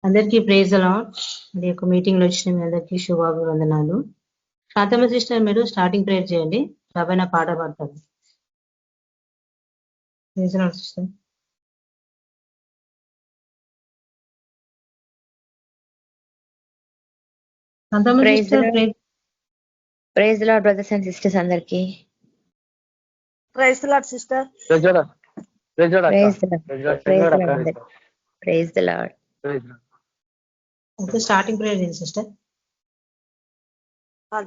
అందరికీ praise allot. మరి యొక్క మీటింగ్ లో వచ్చిన మీ అందరికీ శుభాభివందనాలు. శాంతమ్మ సిస్టర్ మీరు స్టార్టింగ్ ప్రేయర్ చేయండి, రాబోయిన పాట పాడతారు. Praise a lot sister. Shanthamma sister praise Lord brothers and sisters అందరికి. Praise Lord sister. Praise the Lord. అయితే స్టార్టింగ్ ప్రేయర్ చేయండి సిస్టర్.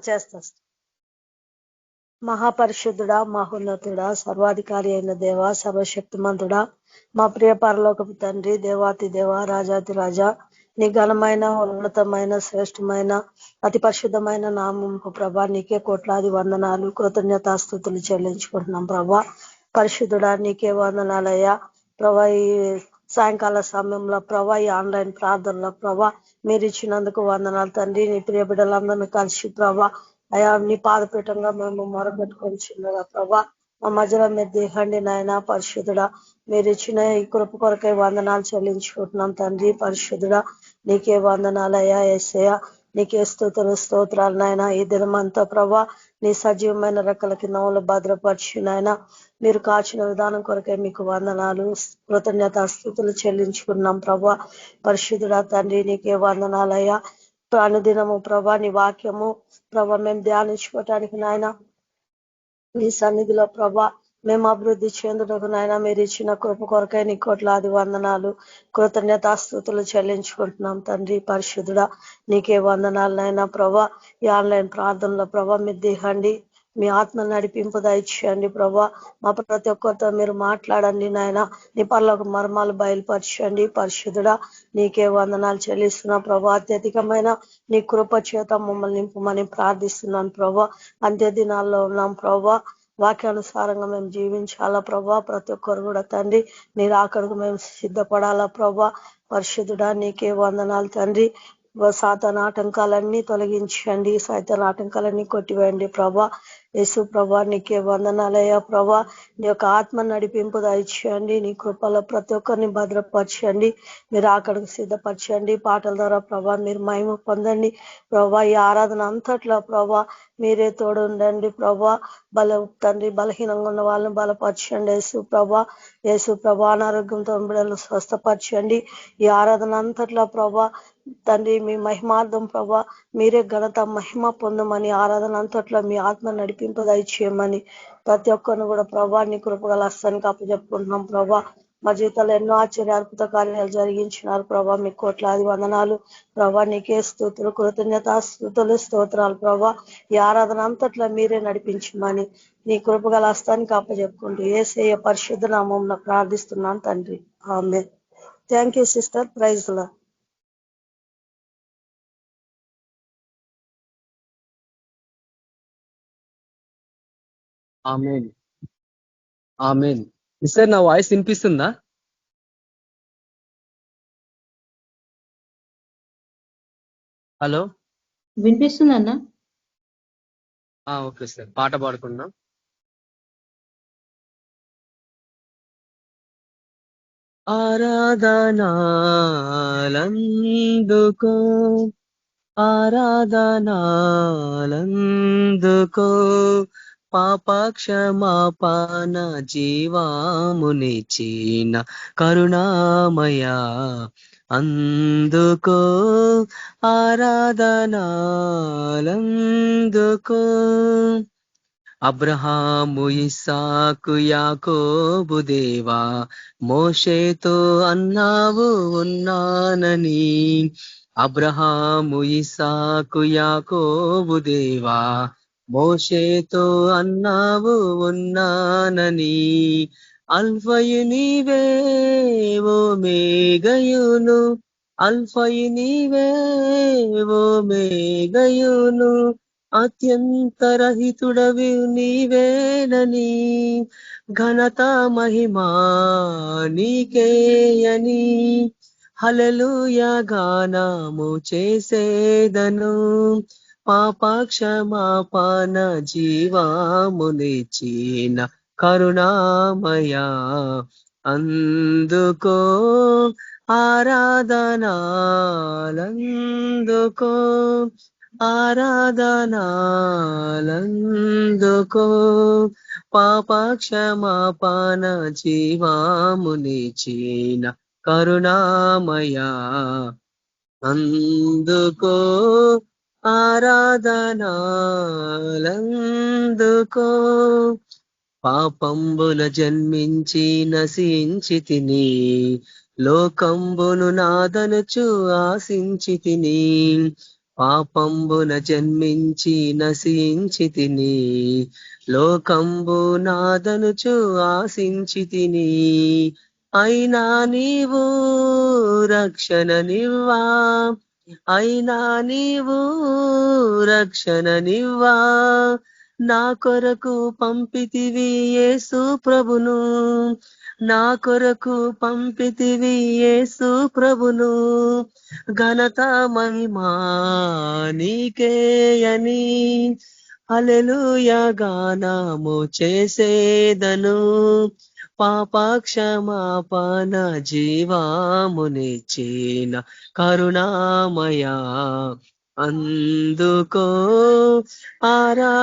చేస్తా. మహాపరిశుద్ధుడా, మహోన్నతుడా, సర్వాధికారి అయిన దేవ, సర్వశక్తిమంతుడా, మా ప్రియ పరలోకపు తండ్రి, దేవాతి దేవ, రాజాతి రాజా, నీ ఘనమైన ఉన్నతమైన శ్రేష్టమైన అతి పరిశుద్ధమైన నామము ప్రభా, నీకే కోట్లాది వందనాలు కృతజ్ఞతాస్తుతులు చెల్లించుకుంటున్నాం ప్రభా. పరిశుద్ధుడా నీకే వందనాలయ్యా ప్రభా. ఈ సాయంకాల సమయంలో ప్రభా, ఈ ఆన్లైన్ ప్రార్థనలో ప్రభా మీరు ఇచ్చినందుకు వందనాలు తండ్రి. నీ ప్రియ బిడ్డలందరినీ కలిసి ప్రభా అయా నీ పాదపీఠంగా మేము మొరపెట్టుకొని చిన్నగా ప్రభా మా మధ్యలో మీరు దిగండి నాయన. పరిశుద్ధుడా మీరు ఇచ్చిన ఈ కృప కొరకై వందనాలు చెల్లించుకుంటున్నాం తండ్రి. పరిశుద్ధుడా నీకే వందనాలయ్యా యేసయ్య, నీకే స్తోత్రాలు నాయన. ఈ దినమంతా ప్రభా నీ సజీవమైన రెక్కల కింద భద్రపరిచి నాయన మీరు కాచిన విధానం కొరకే మీకు వందనాలు కృతజ్ఞతాస్తుతులు చెల్లించుకున్నాం ప్రభా. పరిశుద్ధుడా తండ్రి నీకే వందనాలయ్యా. అనుదినము ప్రభా నీ వాక్యము ప్రభా మేము ధ్యానించుకోవటానికి నాయన నీ సన్నిధిలో ప్రభా మేము అభివృద్ధి చెందుటకు నాయన మీరు ఇచ్చిన కృప కొరకై నీ కోట్లాది వందనాలు కృతజ్ఞతాస్తుతులు చెల్లించుకుంటున్నాం తండ్రి. పరిశుద్ధుడా నీకే వందనాలు నాయన ప్రభా. ఈ ఆన్లైన్ ప్రార్థనలో ప్రభా మీరు దిగండి, మీ ఆత్మ నడిపింపు దయచేయండి ప్రభా. మా ప్రతి ఒక్కరితో మీరు మాట్లాడండి నాయన. నీ పనులకు మర్మాలు బయలుపరచండి. పరిశుద్ధుడా నీకే వందనాలు చెల్లిస్తున్నా ప్రభా. అత్యధికమైన నీ కృప చేత మమ్మల్ని నింపమని ప్రార్థిస్తున్నాను ప్రభా. అంత్య దినాల్లో ఉన్నాం ప్రభా. వాక్యానుసారంగా మేము జీవించాలా ప్రభా. ప్రతి ఒక్కరు కూడా తండ్రి మీరు అక్కడికి మేము సిద్ధపడాలా ప్రభా. పరిశుద్ధుడా నీకే వందనాలు తండ్రి. సాతాన ఆటంకాలన్నీ తొలగించండి, సైతాన్ ఆటంకాలన్నీ కొట్టివేయండి ప్రభా. యేసు ప్రభా నీకే వందనాలయ్యా ప్రభా. నీ యొక్క ఆత్మ నడిపింపు దయచేయండి. నీ కృపలో ప్రతి ఒక్కరిని భద్రపరచండి, మీరు అక్కడికి సిద్ధపరచండి. పాటల ద్వారా ప్రభా మీరు మహిమ పొందండి ప్రభా. ఈ ఆరాధన అంతట్లో ప్రభా మీరే తోడు ఉండండి ప్రభా. తండ్రి బలహీనంగా ఉన్న వాళ్ళని బలపరచండి యేసు ప్రభా. యేసు ప్రభా అనారోగ్యంతో బిడ్డలను స్వస్థపరచండి. ఈ ఆరాధన అంతట్లో ప్రభా తండ్రి మీ మహిమార్థం ప్రభా మీరే ఘనత మహిమ పొందమని ఆరాధన అంతట్లో మీ ఆత్మ నడిపింపు దయచేయమని ప్రతి ఒక్కరిని కూడా ప్రభా నీ కృపగల హస్తానికి అప్పచెప్పుకుంటున్నాం ప్రభా. మా జీవితంలో ఎన్నో ఆశ్చర్య అద్భుత కార్యాలు జరిగించినారు ప్రభా. మీ కోట్లాది వందనాలు ప్రభా. నీకే స్తుతులు కృతజ్ఞతాస్తుతులు స్తోత్రాలు ప్రభా. ఈ ఆరాధన అంతట్లో మీరే నడిపించమని నీ కృపగల హస్తానికి అప్పచెప్పుకుంటూ యేసయ్య పరిశుద్ధ నామంలో ప్రార్థిస్తున్నాను తండ్రి, ఆమేన్. Thank you sister. Praise Lord. ఆమేన్ ఆమేన్. సార్ నా వాయిస్ వినిపిస్తుందా? హలో వినిపిస్తుందన్నా? ఓకే సార్, పాట పాడుకుందాం. ఆరాధనాలందుకో ఆరాధనాలందుకో పాపక్షమాపణ జీవామునిచిన కరుణామయా అందుకో ఆరాధనాలందుకో. అబ్రహాము ఇస్సాకు యాకోబు దేవా మోషేతో అన్నావు ఉన్నానని. అబ్రహాము ఇస్సాకు యాకోబు దేవా మోషేతో అన్నావు ఉన్నానని. అల్ఫయు నీవే ఓమేగయును, అల్ఫయు నీవే ఓమేగయును, అత్యంతరహితుడవి నీవేనని. ఘనత మహిమా నీకేయని హల్లెలూయా గానము చేసేదను. పాపక్షమాపణ జీవామునిచిన కరుణామయా అందుకో ఆరాధనాలందుకో ఆరాధనాలందుకో పాప క్షమాపణ జీవామునిచిన కరుణామయా అందుకో ఆరాధనాలందుకో పాపంబున జన్మించి నశించి తిని లోకంబును నాదనుచు ఆశించి తిని పాపంబున జన్మించి నశించి తిని లోకంబు నాదనుచు ఆశించి తిని అయినా నీవు రక్షణనివ్వా అయినా నీవు రక్షణనివ్వా నా కొరకు పంపితివి యేసు ప్రభును నా కొరకు పంపితివి యేసు ప్రభును ఘనత మహిమా నీకే అని హల్లెలూయా గానము చేసేదను పాప క్షమాపణ జీవామునిచ్చిన కరుణామయా అందుకో ఆరాధనాలందుకో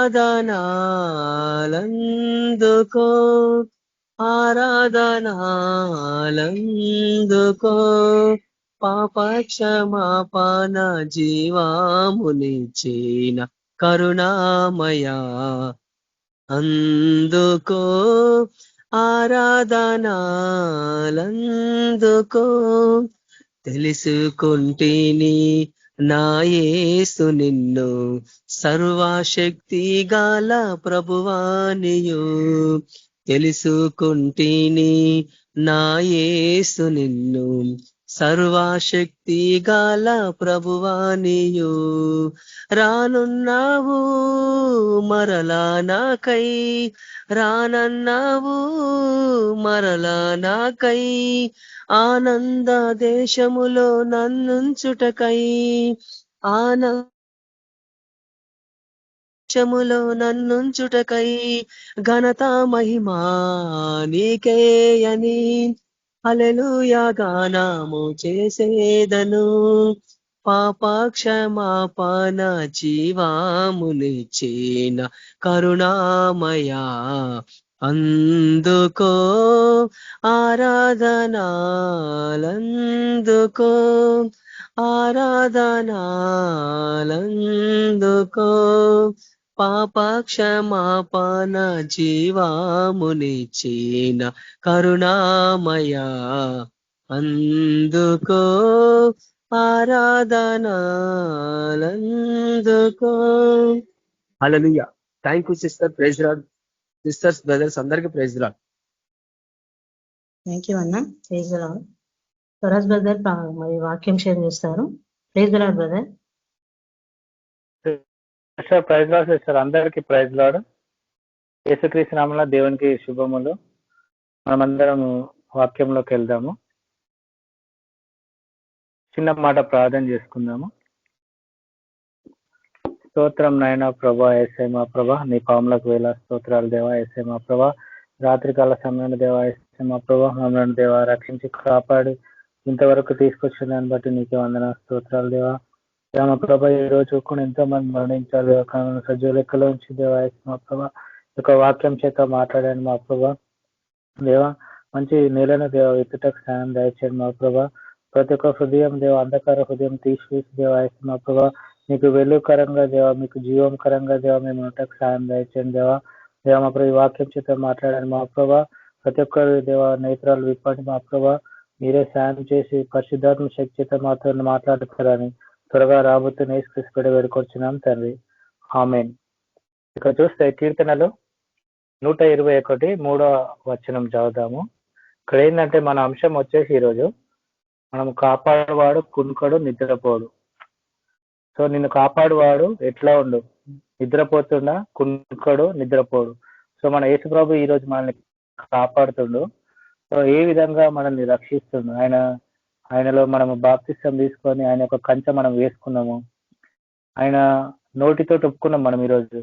ఆరాధనాలందుకో పాప క్షమాపణ జీవామునిచ్చిన కరుణామయా అందుకో ఆరాధనాలందుకో తెలుసుకుంటేని నా యేసు నిన్ను సర్వశక్తి గల ప్రభువానియు తెలుసుకుంటేని నా యేసు నిన్ను సర్వశక్తి గల ప్రభువానియు రానున్నావు మరలా నాకై రానన్నావు మరలా నాకై ఆనంద దేశములో నన్నుంచుటకై ఆనందములో నన్నుంచుటకై ఘనత మహిమా నీకే అని హల్లెలూయా గానము చేసేదను పాప క్షమాపణ జీవామునిచ్చిన కరుణామయా అందుకో ఆరాధనాలందుకో ఆరాధనాలందుకో పాప క్షమాపణ జీవామునిచ్చిన కరుణామయా అందుకో ఆరాధనాలందుకో హల్లెలూయా. Thank you sister. Praise Lord. Sisters brothers అందరికీ ప్రైజ్ లార్డ్. థ్యాంక్ యూ అన్న. Praise the Lord. Swaraj brother మరి వాక్యం షేర్ చేస్తారు. Praise the Lord brother. Praise Lord sister. అందరికీ ప్రైజ్ లార్డ్. యేసుక్రీస్తు నామములో దేవునికి శుభములు. మనమందరం వాక్యంలోకి వెళ్దాము. చిన్న మాట ప్రార్థన చేసుకుందాము. స్తోత్రం నాయన ప్రభా, యేసయ్య మా ప్రభా, నీ పాములకు వేల స్తోత్రాలు దేవా. యేసయ్య మా ప్రభా, రాత్రికాల సమయంలో దేవా, యేసయ్య మా ప్రభా, మమ్మల్ని దేవా రక్షించి కాపాడి ఇంతవరకు తీసుకొచ్చిన దాన్ని బట్టి నీకే వందన స్తోత్రాలు దేవా. మా ప్రభా, ఈ రోజు కూడా ఎంతో మంది మరణించారు సజీవ లెక్కలో ఉంచి దేవా. యేసయ్య మా ప్రభా, ఒక వాక్యం చేత మాట్లాడాను మా ప్రభా దేవా. మంచి నేలను దేవ ఎత్తుటకు సాయం దయచేయండి మా ప్రభా. ప్రతి ఒక్క హృదయం దేవ, అంధకార హృదయం తీసివేసి దేవా. యేసయ్య మా ప్రభా, మీకు వెలుగుకరంగా దేవా, మీకు జీవంకరంగా దేవా మేము ఉండటకు సాయం దయచేయండి దేవా. దేవా మా ప్రభా, ఈ వాక్యం చేత మాట్లాడాను మా ప్రభా. ప్రతి ఒక్కరు దేవా నేత్రాలు విప్పండి మా ప్రభా. మీరే సాయం చేసి పరిశుద్ధాత్మ శక్తి చేత మాతో మాట్లాడుతారని త్వరగా రాబోతున్న యేసుక్రీస్తు పేరిట వేడుకొచ్చున్నాం తండ్రి. ఆమేన్. ఇక్కడ చూస్తే కీర్తనలు 121 3వ వచనం చదువుదాము. ఇక్కడ ఏంటంటే మన అంశం వచ్చేసి ఈరోజు మనం కాపాడువాడు కునుకడు నిద్రపోడు. సో నిన్ను కాపాడువాడు ఎట్లా ఉండు, నిద్రపోతుండా, కునుకడు నిద్రపోడు. సో మన యేసు ప్రభు ఈరోజు మనల్ని కాపాడుతుండు. సో ఏ విధంగా మనల్ని రక్షిస్తుండు, ఆయనలో మనము బాప్తిసం తీసుకొని ఆయన యొక్క కంచె మనం వేసుకున్నాము. ఆయన నోటితో ఒప్పుకున్నాం. మనం ఈరోజు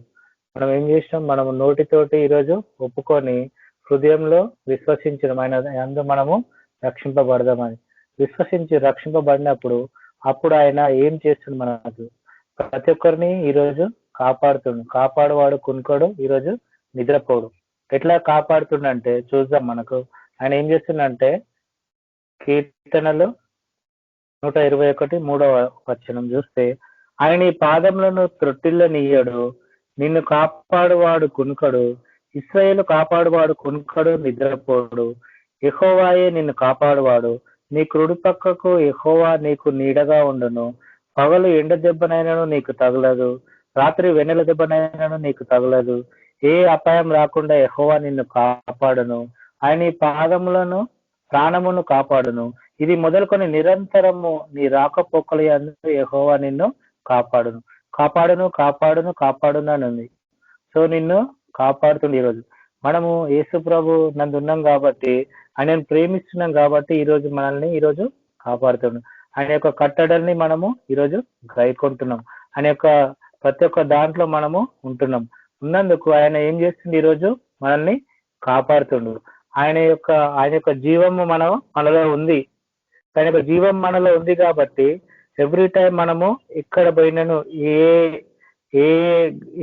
మనం ఏం చేసినాం, మనం నోటితోటి ఈరోజు ఒప్పుకొని హృదయంలో విశ్వసించడం ఆయన అందు మనము రక్షింపబడదామని. విశ్వసించి రక్షింపబడినప్పుడు అప్పుడు ఆయన ఏం చేస్తుంది మనకు? ప్రతి ఒక్కరిని ఈరోజు కాపాడుతుండు. కాపాడువాడు కునుకోడు, ఈరోజు నిద్రపోడు. ఎట్లా కాపాడుతుండంటే చూద్దాం. మనకు ఆయన ఏం చేస్తుండంటే కీర్తనలు 121:3 చూస్తే, ఆయన ఈ పాదములను త్రొట్టిల్లనియ్యడు, నిన్ను కాపాడువాడు కునుకడు, ఇశ్రాయేలు కాపాడువాడు కునుకడు, నిద్రపోడు. యెహోవాయే నిన్ను కాపాడువాడు, నీ కుడి పక్కకు యెహోవా నీకు నీడగా ఉండును. పగలు ఎండ దెబ్బనైనను నీకు తగలదు, రాత్రి వెన్నెల దెబ్బనైనను నీకు తగలదు. ఏ అపాయం రాకుండా యెహోవా నిన్ను కాపాడును. ఆయన ఈ పాదములను ప్రాణమును కాపాడును. ఇది మొదలుకొని నిరంతరము నీ రాకపోకల యందు యెహోవా నిన్ను కాపాడును. కాపాడును కాపాడును కాపాడును అని ఉంది. సో నిన్ను కాపాడుతుంది. ఈరోజు మనము యేసు ప్రభు నందు ఉన్నాం కాబట్టి, ఆయనను ప్రేమిస్తున్నాం కాబట్టి ఈరోజు మనల్ని ఈరోజు కాపాడుతున్నాం. ఆయన యొక్క కట్టడల్ని మనము ఈరోజు గైకొంటున్నాం. ఆయన యొక్క ప్రతి ఒక్క దాంట్లో మనము ఉంటున్నాం. ఉన్నందుకు ఆయన ఏం చేస్తుంది? ఈరోజు మనల్ని కాపాడుతుండు. ఆయన యొక్క జీవము మనలో ఉంది. ఆయన యొక్క జీవం మనలో ఉంది కాబట్టి ఎవ్రీ టైం మనము ఎక్కడ పోయినను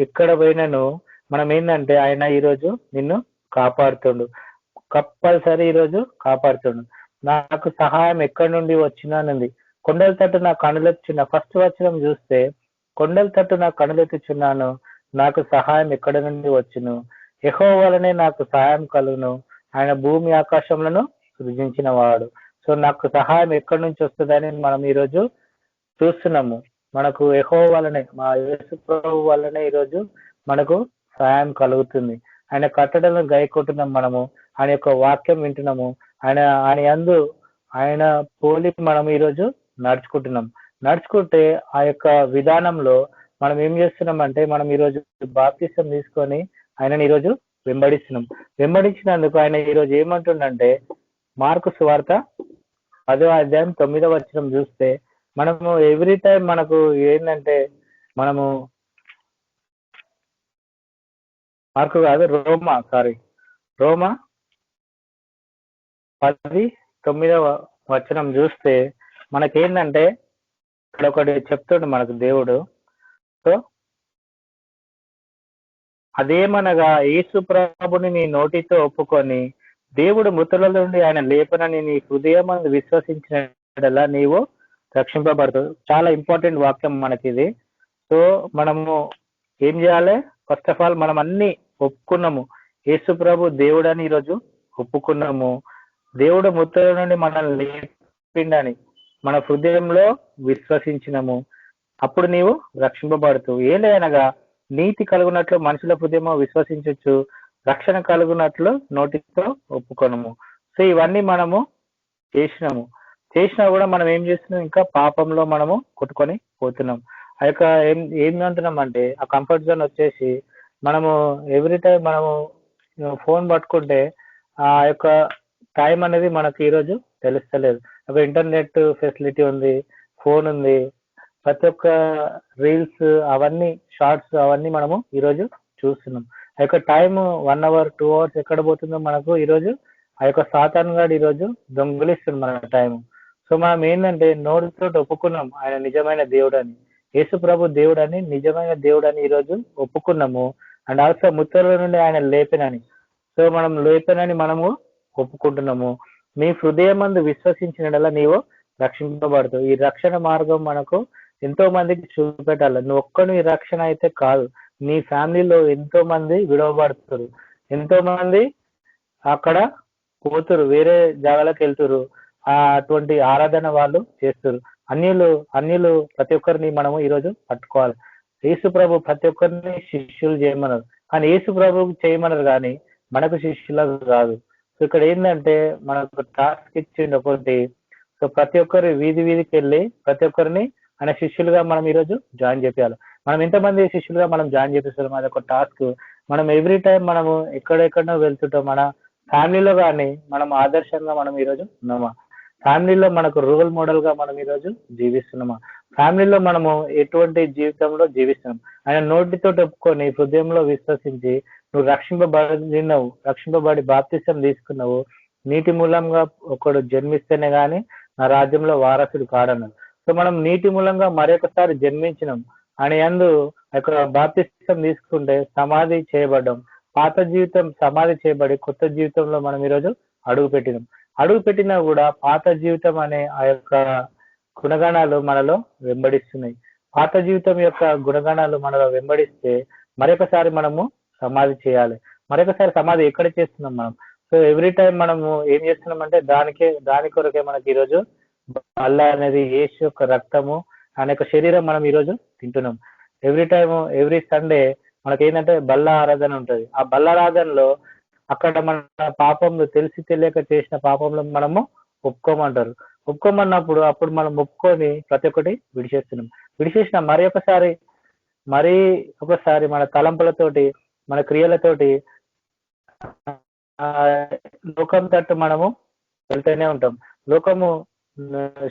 ఎక్కడ పోయినను మనం ఏంటంటే ఆయన ఈరోజు నిన్ను కాపాడుతుండు. కంపల్సరీ ఈరోజు కాపాడుతుండు. నాకు సహాయం ఎక్కడి నుండి వచ్చినానుంది. కొండల తట్టు నా కనులెత్తుచున్నా. ఫస్ట్ వచనం చూస్తే, కొండల తట్టు నా కనులెత్తుచున్నాను, నాకు సహాయం ఎక్కడ నుండి వచ్చును. యెహోవా వలనే నాకు సహాయం కలుగును, ఆయన భూమి ఆకాశములను సృజించిన వాడు. సో నాకు సహాయం ఎక్కడి నుంచి వస్తుందని మనం ఈరోజు చూస్తున్నాము. మనకు యెహోవా వలనే, మా యేసు ప్రభువు వల్లనే ఈరోజు మనకు సహాయం కలుగుతుంది. ఆయన కట్టడలను గైకొంటున్నాం. మనము ఆయన యొక్క వాక్యం వింటున్నాము. ఆయన పోలి మనం ఈరోజు నడుచుకుంటున్నాం. నడుచుకుంటే ఆ యొక్క విధానంలో మనం ఏం చేస్తున్నామంటే, మనం ఈరోజు బాప్తిసం తీసుకొని ఆయనని ఈరోజు వెంబడిస్తున్నాం. వెంబడించినందుకు ఆయన ఈరోజు ఏమంటుండంటే, మార్కు సువార్త 10:9 చూస్తే, మనము ఎవ్రీ టైం మనకు ఏంటంటే, మనము మార్కు కాదు, రోమా 10:9 చూస్తే మనకేంటంటే, ఇక్కడ ఒకటి చెప్తుండు మనకు దేవుడు. సో అదేమనగా, యేసు ప్రభుని నీ నోటితో ఒప్పుకొని దేవుడు మృతుల నుండి ఆయన లేపనని నీ హృదయమందు విశ్వసించినలా నీవు రక్షింపబడతావు. చాలా ఇంపార్టెంట్ వాక్యం మనకి ఇది. సో మనము ఏం చేయాలి? ఫస్ట్ ఆఫ్ ఆల్ మనం అన్ని ఒప్పుకున్నాము. యేసు ప్రభు దేవుడని ఈరోజు ఒప్పుకున్నాము. దేవుడు మృతుల నుండి మనల్ని లేపిండని మన హృదయంలో విశ్వసించినము. అప్పుడు నీవు రక్షింపబడుతూ. ఏలైనగా నీతి కలుగునట్లు మనుషుల హృదయమో విశ్వసించచ్చు, రక్షణ కలుగునట్లు నోటితో ఒప్పుకొనము. సో ఇవన్నీ మనము చేసినా కూడా మనం ఏం చేస్తున్నాం? ఇంకా పాపంలో మనము కొట్టుకొని పోతున్నాం. ఆ యొక్క ఏమంటున్నాం అంటే, ఆ కంఫర్ట్ జోన్ వచ్చేసి మనము ఎవ్రీ టైం మనము ఫోన్ పట్టుకుంటే ఆ యొక్క టైం అనేది మనకు ఈరోజు తెలుస్తలేదు. ఒక ఇంటర్నెట్ ఫెసిలిటీ ఉంది, ఫోన్ ఉంది, ప్రతి ఒక్క రీల్స్ అవన్నీ, షార్ట్స్ అవన్నీ మనము ఈరోజు చూస్తున్నాం. ఆ యొక్క టైం 1 hour 2 hours ఎక్కడ పోతుందో మనకు ఈరోజు ఆ యొక్క సాతాను గాడు ఈరోజు దొంగిలిస్తుంది మన టైం. సో మనం ఏంటంటే, నోటితో ఒప్పుకున్నాం ఆయన నిజమైన దేవుడని, యేసు ప్రభు దేవుడని, నిజమైన దేవుడని ఈరోజు ఒప్పుకున్నాము. అండ్ ఆల్సో మృతుల నుండి ఆయన లేపెనని, సో మనం లేపెనని మనము ఒప్పుకుంటున్నాము. నీ హృదయమందు విశ్వసించినలా నీవు రక్షింపబడతావు. ఈ రక్షణ మార్గం మనకు ఎంతో మందికి చూపెట్టాలి. నువ్వు ఒక్కడు ఈ రక్షణ అయితే కాదు, నీ ఫ్యామిలీలో ఎంతో మంది విడవబడుతారు, ఎంతో మంది అక్కడ పోతురు, వేరే జాగాలకు వెళ్తురు, అటువంటి ఆరాధన వాళ్ళు చేస్తారు. అన్యులు ప్రతి ఒక్కరిని మనము ఈరోజు పట్టుకోవాలి. యేసు ప్రభు ప్రతి ఒక్కరిని శిష్యులు చేయమన్నారు, కానీ యేసు ప్రభు చేయమన్నారు కానీ మనకు శిష్యులకు కాదు. సో ఇక్కడ ఏంటంటే, మనకు టాస్క్ ఇచ్చిండు ఒకటి. సో ప్రతి ఒక్కరు వీధికి వెళ్ళి ప్రతి ఒక్కరిని ఆయన శిష్యులుగా మనం ఈరోజు జాయిన్ చేయాలి. మనం ఎంతమంది శిష్యులుగా మనం జాయిన్ చేపిస్తున్నాం, అది ఒక టాస్క్. మనం ఎవ్రీ టైం మనము ఎక్కడెక్కడో వెళ్తుంటాం. మన ఫ్యామిలీలో కానీ మనం ఆదర్శంగా మనం ఈరోజు ఉన్నామా? ఫ్యామిలీలో మనకు రోల్ మోడల్ గా మనం ఈరోజు జీవిస్తున్నామా? ఫ్యామిలీలో మనము ఎటువంటి జీవితంలో జీవిస్తున్నాం? ఆయన నోటితో ఒప్పుకొని హృదయంలో విశ్వసించి నువ్వు రక్షింపబడి బాప్తిసం తీసుకున్నావు. నీటి మూలంగా ఒకడు జన్మిస్తేనే గాని నా రాజ్యంలో వారసుడు కాడన్నాడు. సో మనం నీటి మూలంగా మరొకసారి జన్మించినాం అని అందు బాప్తిసం తీసుకుంటే సమాధి చేయబడ్డం, పాత జీవితం సమాధి చేయబడి కొత్త జీవితంలో మనం ఈరోజు అడుగు పెట్టినాం. అడుగు పెట్టినా కూడా పాత జీవితం అనే ఆ యొక్క గుణగణాలు మనలో వెంబడిస్తున్నాయి. పాత జీవితం యొక్క గుణగణాలు మనలో వెంబడిస్తే మరొకసారి మనము సమాధి చేయాలి. మరొకసారి సమాధి ఎక్కడ చేస్తున్నాం మనం? సో ఎవ్రీ టైం మనము ఏం చేస్తున్నాం అంటే దాని కొరకే మనకి ఈరోజు బల్ల అనేది యేసు యొక్క రక్తము అనే యొక్క శరీరం మనం ఈరోజు తింటున్నాం. ఎవ్రీ టైము ఎవ్రీ సండే మనకి ఏంటంటే బల్ల ఆరాధన ఉంటుంది. ఆ బల్ల ఆరాధనలో అక్కడ మన పాపంలో తెలిసి తెలియక చేసిన పాపంలో మనము ఒప్పుకోమంటారు. ఒప్పుకోమన్నప్పుడు అప్పుడు మనం ఒప్పుకొని ప్రతి ఒక్కటి విడిచేస్తున్నాం. విడిచేసిన మరీ ఒకసారి మన తలంపులతోటి మన క్రియలతోటి లోకం తట్టు మనము వెళ్తూనే ఉంటాం. లోకము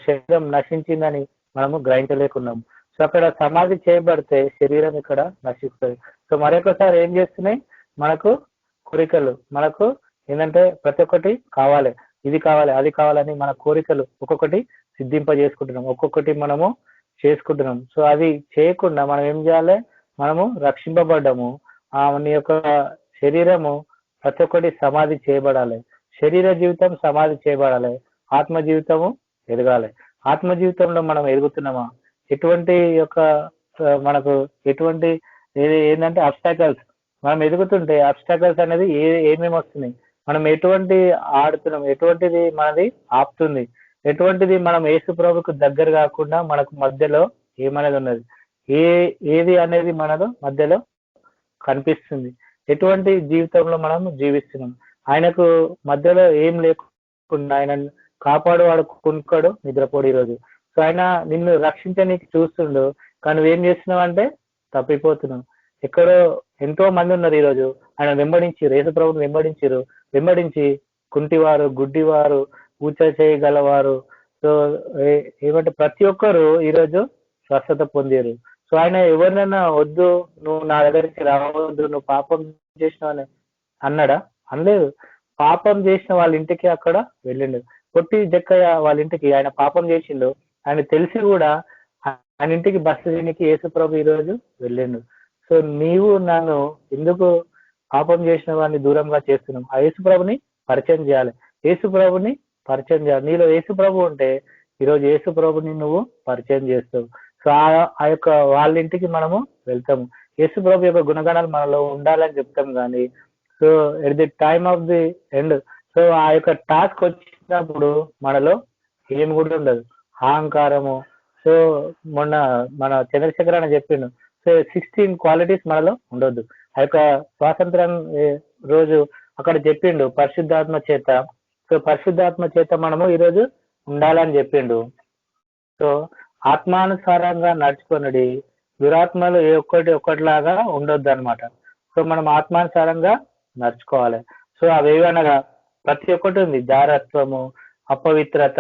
శరీరం నశించిందని మనము గ్రహించలేకున్నాము. సో అక్కడ సమాధి చేయబడితే శరీరం ఇక్కడ నశిస్తుంది. సో మరొకసారి ఏం చేస్తున్నాయి? మనకు కోరికలు, మనకు ఏంటంటే ప్రతి ఒక్కటి కావాలి, ఇది కావాలి, అది కావాలని మన కోరికలు ఒక్కొక్కటి సిద్ధింపజేసుకుంటున్నాం, ఒక్కొక్కటి మనము చేసుకుంటున్నాం. సో అది చేయకుండా మనం ఏం చేయాలి? మనము రక్షింపబడ్డము. నీ యొక్క శరీరము ప్రతి ఒక్కటి సమాధి చేయబడాలి. శరీర జీవితం సమాధి చేయబడాలి, ఆత్మ జీవితము ఎదగాలి. ఆత్మ జీవితంలో మనం ఎదుగుతున్నామా? ఎటువంటి యొక్క మనకు ఎటువంటి ఏంటంటే అబ్స్టాకల్స్ మనం ఎదుగుతుంటే అబ్స్టాకల్స్ అనేది ఏమేమి వస్తున్నాయి, మనం ఎటువంటి ఆడుతున్నాం, ఎటువంటిది మనది ఆపుతుంది, ఎటువంటిది మనం యేసు ప్రభుకు దగ్గర కాకుండా మనకు మధ్యలో ఏమనేది ఉన్నది, ఏది అనేది మనలో మధ్యలో కనిపిస్తుంది, ఎటువంటి జీవితంలో మనం జీవిస్తున్నాం. ఆయనకు మధ్యలో ఏం లేకుండా ఆయన కాపాడువాడు కునుకడు నిద్రపోడు ఈరోజు. సో ఆయన నిన్ను రక్షించడానికి చూస్తుండు, కానీ నువ్వేం చేస్తున్నావు అంటే తప్పిపోతున్నావు. ఎక్కడో ఎంతో మంది ఉన్నారు ఈరోజు ఆయన వెంబడించారు, యేసు ప్రభుని వెంబడించి కుంటివారు, గుడ్డివారు, ఊచ చేయగలవారు, సో ఏమంటే ప్రతి ఒక్కరు ఈరోజు స్వస్థత పొందారు. సో ఆయన ఎవరినైనా వద్దు, నువ్వు నా దగ్గరికి రావద్దు, నువ్వు పాపం చేసినావు అని అన్నాడా? అనలేదు. పాపం చేసిన వాళ్ళ ఇంటికి అక్కడ వెళ్ళిండు. పొట్టి జక్కయ్య వాళ్ళ ఇంటికి ఆయన పాపం చేసిండు, ఆయన తెలిసి కూడా ఆయన ఇంటికి బస్సు దీనికి యేసు ప్రభు ఈరోజు వెళ్ళిండు. సో నీవు నన్ను ఎందుకు పాపం చేసిన వాడిని దూరంగా చేస్తున్నాం? ఆ యేసు ప్రభుని పరిచయం చేయాలి, యేసు ప్రభుని పరిచయం చేయాలి. నీలో యేసు ప్రభు ఉంటే ఈరోజు యేసు ప్రభుని నువ్వు పరిచయం చేస్తావు. సో ఆ యొక్క వాళ్ళ ఇంటికి మనము వెళ్తాము. యేసు ప్రభు యొక్క గుణగణాలు మనలో ఉండాలని చెప్తాం. కానీ so at the time of the end, so ఆ యొక్క టాస్క్ వచ్చినప్పుడు మనలో ఏమి కూడా ఉండదు, అహంకారము. సో మొన్న మన చంద్రశేఖర్ అని చెప్పిండు, సో 16 క్వాలిటీస్ మనలో ఉండొద్దు. ఆ యొక్క స్వాతంత్రం రోజు అక్కడ చెప్పిండు పరిశుద్ధాత్మ చేత. సో పరిశుద్ధాత్మ చేత మనము ఈరోజు ఉండాలని చెప్పిండు. సో ఆత్మానుసారంగా నడుచుకొనడి, దురాత్మలు ఒక్కటిలాగా ఉండొద్దు అనమాట. సో మనం ఆత్మానుసారంగా నడుచుకోవాలి. సో అవేవనగా ప్రతి ఒక్కటి ఉంది, జారత్వము, అపవిత్రత,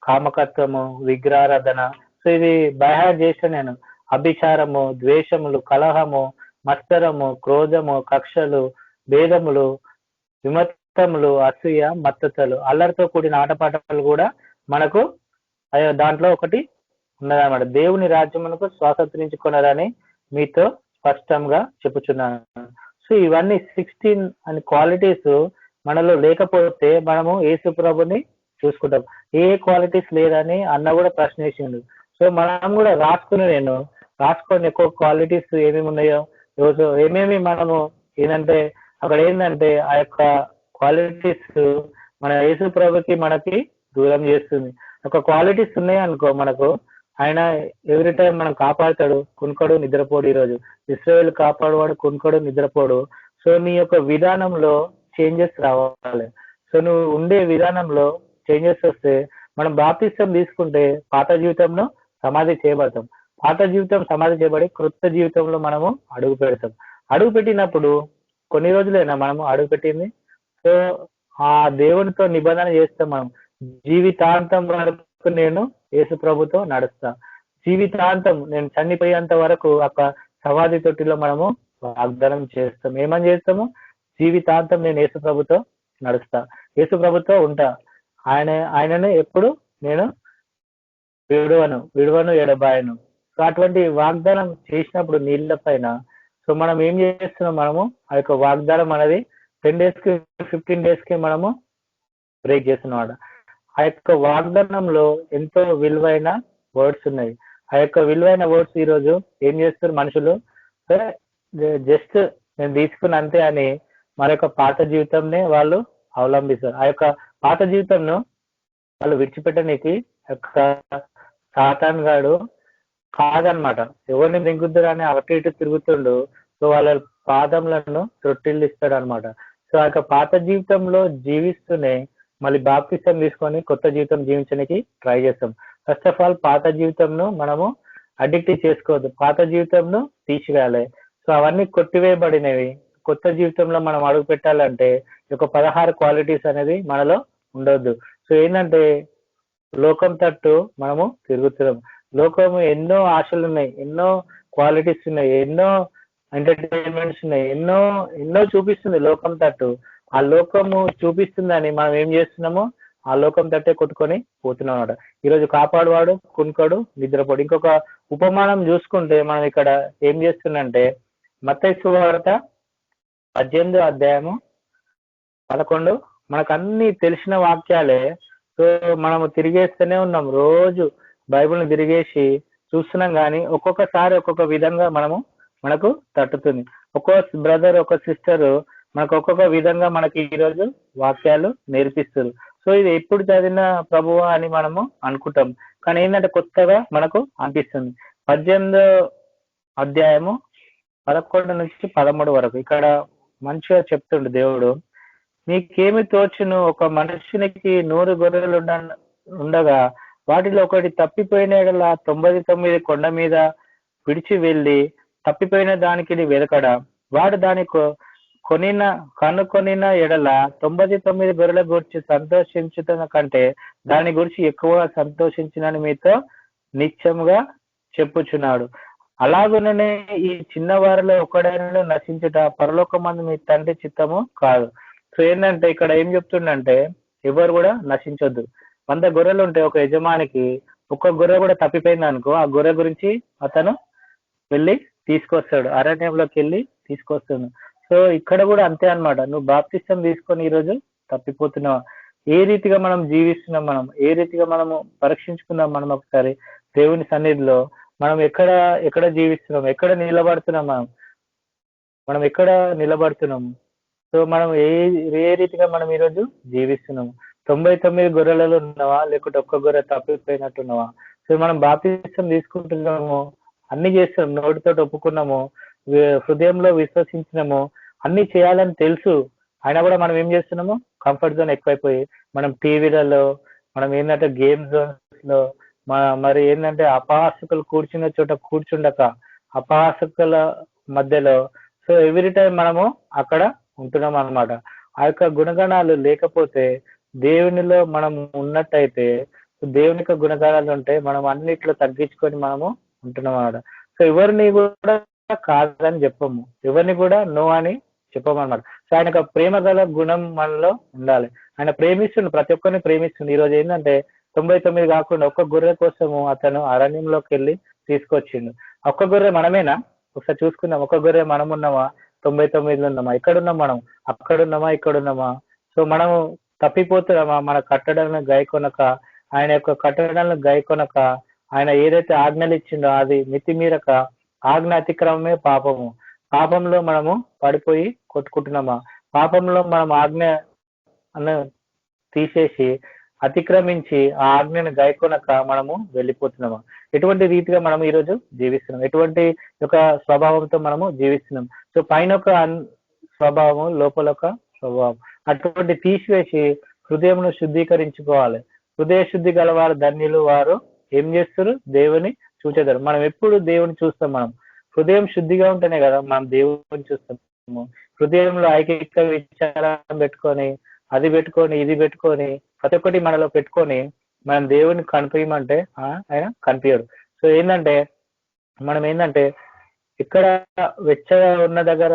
కామకత్వము, విగ్రహారాధన. సో ఇది బైహార్ చేసిన నేను అభిచారము, ద్వేషములు, కలహము, మత్సరము, క్రోధము, కక్షలు, భేదములు, విమత్తములు, అసూయ, మత్తతలు, అల్లరితో కూడిన ఆటపాటలు కూడా మనకు దాంట్లో ఒకటి ఉన్నదన్నమాట. దేవుని రాజ్యమునకు స్వాతంత్రించుకున్నారని మీతో స్పష్టంగా చెప్పుచున్నాను. సో ఇవన్నీ 16 అని క్వాలిటీస్ మనలో లేకపోతే మనము యేసు ప్రభుని చూసుకుంటాం. ఏ క్వాలిటీస్ లేదని అన్న కూడా ప్రశ్న వేసిండు. సో మనం కూడా రాసుకొని ఎక్కువ క్వాలిటీస్ ఏమేమి ఉన్నాయో, ఏమేమి మనము ఏంటంటే అక్కడ ఏంటంటే ఆ యొక్క క్వాలిటీస్ మన యేసు ప్రభుకి మనకి దూరం చేస్తుంది. ఒక క్వాలిటీస్ ఉన్నాయి అనుకో మనకు, ఆయన ఎవ్రీ టైం మనం కాపాడుతాడు, కునుకడు నిద్రపోడు. ఈరోజు ఇశ్రాయేలు కాపాడువాడు, కునుకడు నిద్రపోడు. సో నీ యొక్క విధానంలో చేంజెస్ రావాలి. సో నువ్వు ఉండే విధానంలో చేంజెస్ వస్తే మనం బాప్తిసం తీసుకుంటే పాత జీవితంలో సమాధి చేయబడతాం. పాత జీవితం సమాధి చేయబడి క్రొత్త జీవితంలో మనము అడుగు పెడతాం. అడుగు పెట్టినప్పుడు కొన్ని రోజులైనా మనము అడుగు పెట్టింది, సో ఆ దేవునితో నిబంధన చేస్తాం. మనం జీవితాంతం వరకు నేను యేసు ప్రభుతో నడుస్తా, జీవితాంతం నేను చనిపోయేంత వరకు ఒక సమాధి తొట్టిలో మనము వాగ్దానం చేస్తాం. ఏమని చేస్తాము? జీవితాంతం నేను యేసు ప్రభుతో నడుస్తా, యేసు ప్రభుతో ఉంటా, ఆయననే ఎప్పుడు నేను విడువను ఎడబాయను. సో అటువంటి వాగ్దానం చేసినప్పుడు నీళ్ళ పైన సో మనం ఏం చేస్తున్నాం, మనము ఆ యొక్క వాగ్దానం అనేది 10 days కి 15 days కి మనము బ్రేక్ చేస్తున్నాం. ఆ యొక్క వాగ్దానంలో ఎంతో విలువైన వర్డ్స్ ఉన్నాయి. ఆ యొక్క విలువైన వర్డ్స్ ఈరోజు ఏం చేస్తారు మనుషులు, జస్ట్ నేను తీసుకున్న అంతే అని మన యొక్క పాత జీవితంనే వాళ్ళు అవలంబిస్తారు. ఆ యొక్క పాత జీవితంను వాళ్ళు విడిచిపెట్టడానికి యొక్క సాతాన్ గాడు కాదనమాట. ఎవరిని దింగుద్దురు అని అటు ఇటు తిరుగుతుండు. సో వాళ్ళ పాదములను త్రొట్టిల్లిస్తాడు అనమాట. సో ఆ యొక్క పాత జీవితంలో జీవిస్తూనే మళ్ళీ బాప్తిసం తీసుకొని కొత్త జీవితం జీవించడానికి ట్రై చేస్తాం. ఫస్ట్ ఆఫ్ ఆల్ పాత జీవితంను మనము అడిక్ట్ చేసుకోవద్దు, పాత జీవితంను తీసివేయాలి. సో అవన్నీ కొట్టివేయబడినవి. కొత్త జీవితంలో మనం అడుగు పెట్టాలంటే ఒక 16 క్వాలిటీస్ అనేది మనలో ఉండొద్దు. సో ఏంటంటే లోకం తట్టు మనము తిరుగుతున్నాం. లోకము ఎన్నో ఆశలు ఉన్నాయి, ఎన్నో క్వాలిటీస్ ఉన్నాయి, ఎన్నో ఎంటర్టైన్మెంట్స్ ఉన్నాయి, ఎన్నో ఎన్నో చూపిస్తుంది లోకం తట్టు. ఆ లోకము చూపిస్తుందని మనం ఏం చేస్తున్నామో ఆ లోకం తట్టే కొట్టుకొని పోతున్నాం అన్నమాట. ఈరోజు కాపాడువాడు కునుకడు నిద్రపోడు. ఇంకొక ఉపమానం చూసుకుంటే మనం ఇక్కడ ఏం చేస్తుందంటే మత్తయి సువార్త 18వ అధ్యాయము 11 మనకు అన్ని తెలిసిన వాక్యాలే. సో మనము తిరిగేస్తూనే ఉన్నాం, రోజు బైబిల్ని తిరిగేసి చూస్తున్నాం, కానీ ఒక్కొక్కసారి ఒక్కొక్క విధంగా మనకు తట్టుతుంది. ఒక్కొక్క బ్రదర్ ఒక సిస్టర్ మనకు ఒక్కొక్క విధంగా మనకి ఈరోజు వాక్యాలు నేర్పిస్తారు. సో ఇది ఎప్పుడు చదివిన ప్రభువా అని మనము అనుకుంటాం, కానీ ఏంటంటే కొత్తగా మనకు అనిపిస్తుంది. 18వ అధ్యాయము 11 నుంచి 13 వరకు ఇక్కడ మంచిగా చెప్తుండు దేవుడు. నీకేమి తోచును, ఒక మనుషునికి 100 గొర్రెలు ఉండగా వాటిలో ఒకటి తప్పిపోయిన 99 కొండ మీద విడిచి వెళ్ళి తప్పిపోయిన దానికి వెదకడా, వాడు దాని కనుకొనిన ఎడల 99 గొర్రెల గురించి సంతోషించుతున్న కంటే దాని గురించి ఎక్కువ సంతోషించినని మీతో నిత్యముగా చెప్పుచున్నాడు. అలాగుననే ఈ చిన్న వారిలో ఒకడైనా నశించుట పరలోకమందు మీ తండ్రి చిత్తము కాదు. సో ఏంటంటే ఇక్కడ ఏం చెప్తుండంటే ఎవరు కూడా నశించొద్దు. 100 గొర్రెలు ఉంటే ఒక యజమానికి ఒక్క గొర్రె కూడా తప్పిపోయింది అనుకో, ఆ గొర్రె గురించి అతను వెళ్ళి తీసుకొస్తాడు, అరణ్యంలోకి వెళ్ళి తీసుకొస్తాడు. సో ఇక్కడ కూడా అంతే అన్నమాట. నువ్వు బాప్తిసం తీసుకొని ఈరోజు తప్పిపోతున్నావా, ఏ రీతిగా మనం జీవిస్తున్నాం, మనం ఏ రీతిగా మనము పరీక్షించుకుందాం. మనం ఒకసారి దేవుని సన్నిధిలో మనం ఎక్కడ జీవిస్తున్నాం, ఎక్కడ నిలబడుతున్నాం, మనం ఎక్కడ నిలబడుతున్నాము. సో మనం ఏ రీతిగా మనం ఈరోజు జీవిస్తున్నాము. 99 గొర్రెలలో ఉన్నావా, లేకుంటే ఒక్క గొర్రె తప్పిపోయినట్టున్నావా? సో మనం బాప్తిసం తీసుకుంటున్నాము, అన్ని చేస్తున్నాం, నోటితో ఒప్పుకున్నాము, హృదయంలో విశ్వసించినాము, అన్ని చేయాలని తెలుసు, అయినా కూడా మనం ఏం చేస్తున్నాము, కంఫర్ట్ జోన్ ఎక్కువైపోయి మనం టీవీలలో, మనం ఏంటంటే గేమ్ జోన్స్ లో, మరి ఏంటంటే అపహాసకులు కూర్చున్న చోట కూర్చుండక అపహాసకుల మధ్యలో సో ఎవ్రీ టైం మనము అక్కడ ఉంటున్నాం అన్నమాట. ఆ యొక్క గుణగణాలు లేకపోతే దేవునిలో మనం ఉన్నట్టయితే, దేవుని యొక్క గుణగణాలు ఉంటే మనం అన్నిట్లో తగ్గించుకొని మనము ఉంటున్నాం అన్నమాట. సో ఎవరిని కూడా కాదని చెప్పము, ఎవరిని కూడా నో అని చెప్పము అన్నమాట. సో ఆయన యొక్క ప్రేమ గల గుణం మనలో ఉండాలి. ఆయన ప్రేమిస్తుండు, ప్రతి ఒక్కరిని ప్రేమిస్తుండు. ఈరోజు ఏంటంటే 99 కాకుండా ఒక్క గొర్రె కోసము అతను అరణ్యంలోకి వెళ్ళి తీసుకొచ్చిండు. ఒక్క గొర్రె మనమేనా? ఒకసారి చూసుకుందాం. ఒక్క గొర్రె మనం ఉన్నామా, 99 ఉన్నామా? ఎక్కడున్నాం మనం? అక్కడున్నామా, ఇక్కడున్నామా? సో మనము తప్పిపోతున్నామా? మన కట్టడాలను గాయకొనక, ఆయన యొక్క కట్టడాలను గాయకొనక, ఆయన ఏదైతే ఆజ్ఞలు ఇచ్చిండో అది మితిమీరక, ఆజ్ఞ అతిక్రమమే పాపము. పాపంలో మనము పడిపోయి కొట్టుకుంటున్నామా? పాపంలో మనం ఆజ్ఞ తీసేసి అతిక్రమించి ఆ ఆజ్ఞను గాయకొనక మనము వెళ్ళిపోతున్నామా? ఎటువంటి రీతిగా మనం ఈరోజు జీవిస్తున్నాం, ఎటువంటి ఒక స్వభావంతో మనము జీవిస్తున్నాం. సో పైన ఒక స్వభావం, లోపల ఒక స్వభావం, అటువంటి తీసివేసి హృదయంను శుద్ధీకరించుకోవాలి. హృదయ శుద్ధి గలవారు ధన్యులు, వారు ఏం చేస్తారు, దేవుని చూచేదారు. మనం ఎప్పుడు దేవుని చూస్తాం, మనం హృదయం శుద్ధిగా ఉంటేనే కదా మనం దేవుని చూస్తాము. హృదయంలో ఐక్య విచారం పెట్టుకొని, అది పెట్టుకొని, ఇది పెట్టుకొని, ప్రతి ఒక్కటి మనలో పెట్టుకొని మనం దేవుని కనిపించమంటే ఆయన కనిపించడు. సో ఏంటంటే మనం ఏంటంటే ఇక్కడ వెచ్చగా ఉన్న దగ్గర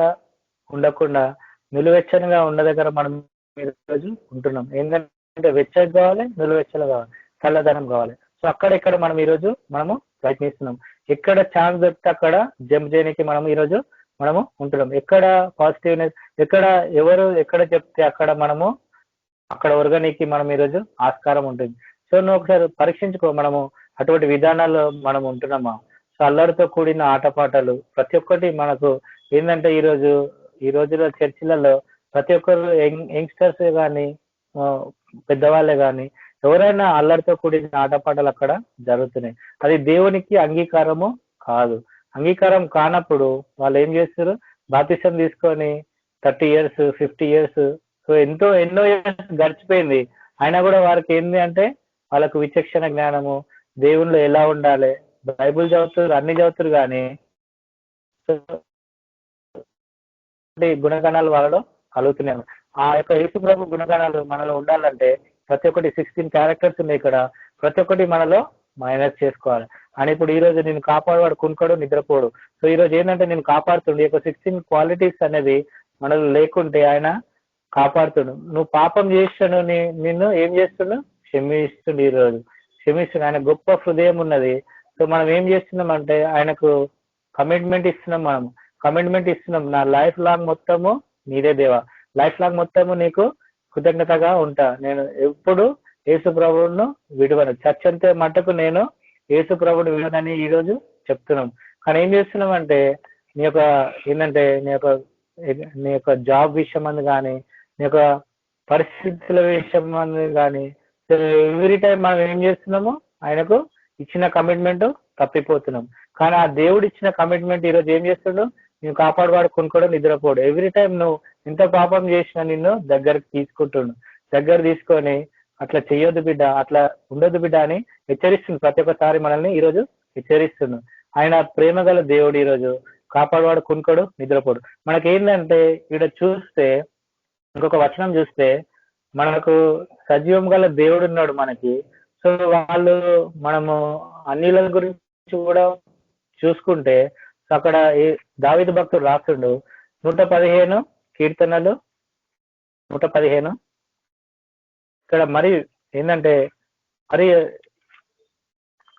ఉండకుండా నిలువెచ్చనగా ఉన్న దగ్గర మనం ఈరోజు ఉంటున్నాం. ఏంటంటే వెచ్చగా కావాలి, నిలువెచ్చగా కావాలి, చల్లదనం కావాలి. సో అక్కడెక్కడ మనం ఈరోజు మనము ప్రయత్నిస్తున్నాం. ఎక్కడ ఛాన్స్ దొరికితే అక్కడ జంప్ చేయడానికి మనం ఈరోజు మనము ఉంటున్నాం. ఎక్కడ పాజిటివ్నెస్, ఎక్కడ ఎవరు ఎక్కడ చెప్తే అక్కడ మనము అక్కడ ఒరగనికి మనం ఈరోజు ఆస్కారం ఉంటుంది. సో నువ్వు ఒకసారి పరీక్షించుకో, మనము అటువంటి విధానాల్లో మనం ఉంటున్నామా? సో అల్లరితో కూడిన ఆటపాటలు ప్రతి ఒక్కటి మనకు ఏంటంటే ఈ రోజులో చర్చిలలో ప్రతి ఒక్కరు యంగ్స్టర్స్ కానీ పెద్దవాళ్ళే కానీ ఎవరైనా అల్లరితో కూడిన ఆటపాటలు అక్కడ జరుగుతున్నాయి. అది దేవునికి అంగీకారము కాదు. అంగీకారం కానప్పుడు వాళ్ళు ఏం చేస్తారు? బాప్తిసం తీసుకొని 30 years 50 years, సో ఎన్నో ఇయర్స్ గడిచిపోయింది. అయినా కూడా వారికి ఏంది అంటే వాళ్ళకు విచక్షణ జ్ఞానము, దేవుళ్ళు ఎలా ఉండాలి, బైబుల్ చదువుతారు, అన్ని చదువుతారు, కానీ గుణగణాలు వాళ్ళలో కలుగుతున్నాయి. ఆ యొక్క యేసు ప్రభు గుణగణాలు మనలో ఉండాలంటే ప్రతి ఒక్కటి 16 క్యారెక్టర్స్ ఉన్నాయి ఇక్కడ. ప్రతి ఒక్కటి మనలో మైనస్ చేసుకోవాలి. అని ఇప్పుడు ఈ రోజు నేను కాపాడువాడు కునుకోడు నిద్రపోడు. సో ఈ రోజు ఏంటంటే నేను కాపాడుతుండే ఒక 16 క్వాలిటీస్ అనేది మనలో లేకుంటే ఆయన కాపాడుతుండు. నువ్వు పాపం చేస్తాను, నిన్ను ఏం చేస్తుండు? క్షమిస్తుండు. ఈ రోజు క్షమిస్తుండు. ఆయన గొప్ప హృదయం ఉన్నది. సో మనం ఏం చేస్తున్నాం అంటే ఆయనకు కమిట్మెంట్ ఇస్తున్నాం. మనం కమిట్మెంట్ ఇస్తున్నాం, నా లైఫ్ లాంగ్ మొత్తము నీదే దేవా, లైఫ్ లాంగ్ మొత్తము నీకు కృతజ్ఞతగా ఉంటా, నేను ఎప్పుడు యేసు ప్రభువును విడవను, చచ్చంతే మట్టుకు నేను యేసు ప్రభువుని విడవనని ఈరోజు చెప్తున్నాం. కానీ ఏం చేస్తున్నాం అంటే నీ యొక్క ఏంటంటే నీ యొక్క జాబ్ విషయం అని కానీ, నీ యొక్క పరిస్థితుల విషయం అని కానీ, ఎవ్రీ టైం మనం ఏం చేస్తున్నాము? ఆయనకు ఇచ్చిన కమిట్మెంట్ తప్పిపోతున్నాం. కానీ ఆ దేవుడు ఇచ్చిన కమిట్మెంట్ ఈరోజు ఏం చేస్తుండు? నువ్వు కాపాడువాడు కొనుక్కోవడం నిద్రపోడు. ఎవ్రీ టైం నువ్వు ఎంత పాపం చేసినా నిన్ను దగ్గరకు తీసుకుంటుండు. దగ్గర తీసుకొని అట్లా చెయ్యొద్దు బిడ్డ, అట్లా ఉండొద్దు బిడ్డ అని హెచ్చరిస్తుంది. ప్రతి ఒక్కసారి మనల్ని ఈరోజు హెచ్చరిస్తుంది. ఆయన ప్రేమ గల దేవుడు ఈరోజు కాపాడువాడు కొనుక్కోడు నిద్రపోడు. మనకేంటంటే ఇక్కడ చూస్తే ఇంకొక వచనం చూస్తే మనకు సజీవం గల దేవుడు ఉన్నాడు మనకి. సో వాళ్ళు మనము అన్నిల గురించి కూడా చూసుకుంటే అక్కడ దావీదు భక్తుడు రాస్తుండు 115 కీర్తనలు 115. ఇక్కడ మరి ఏంటంటే మరి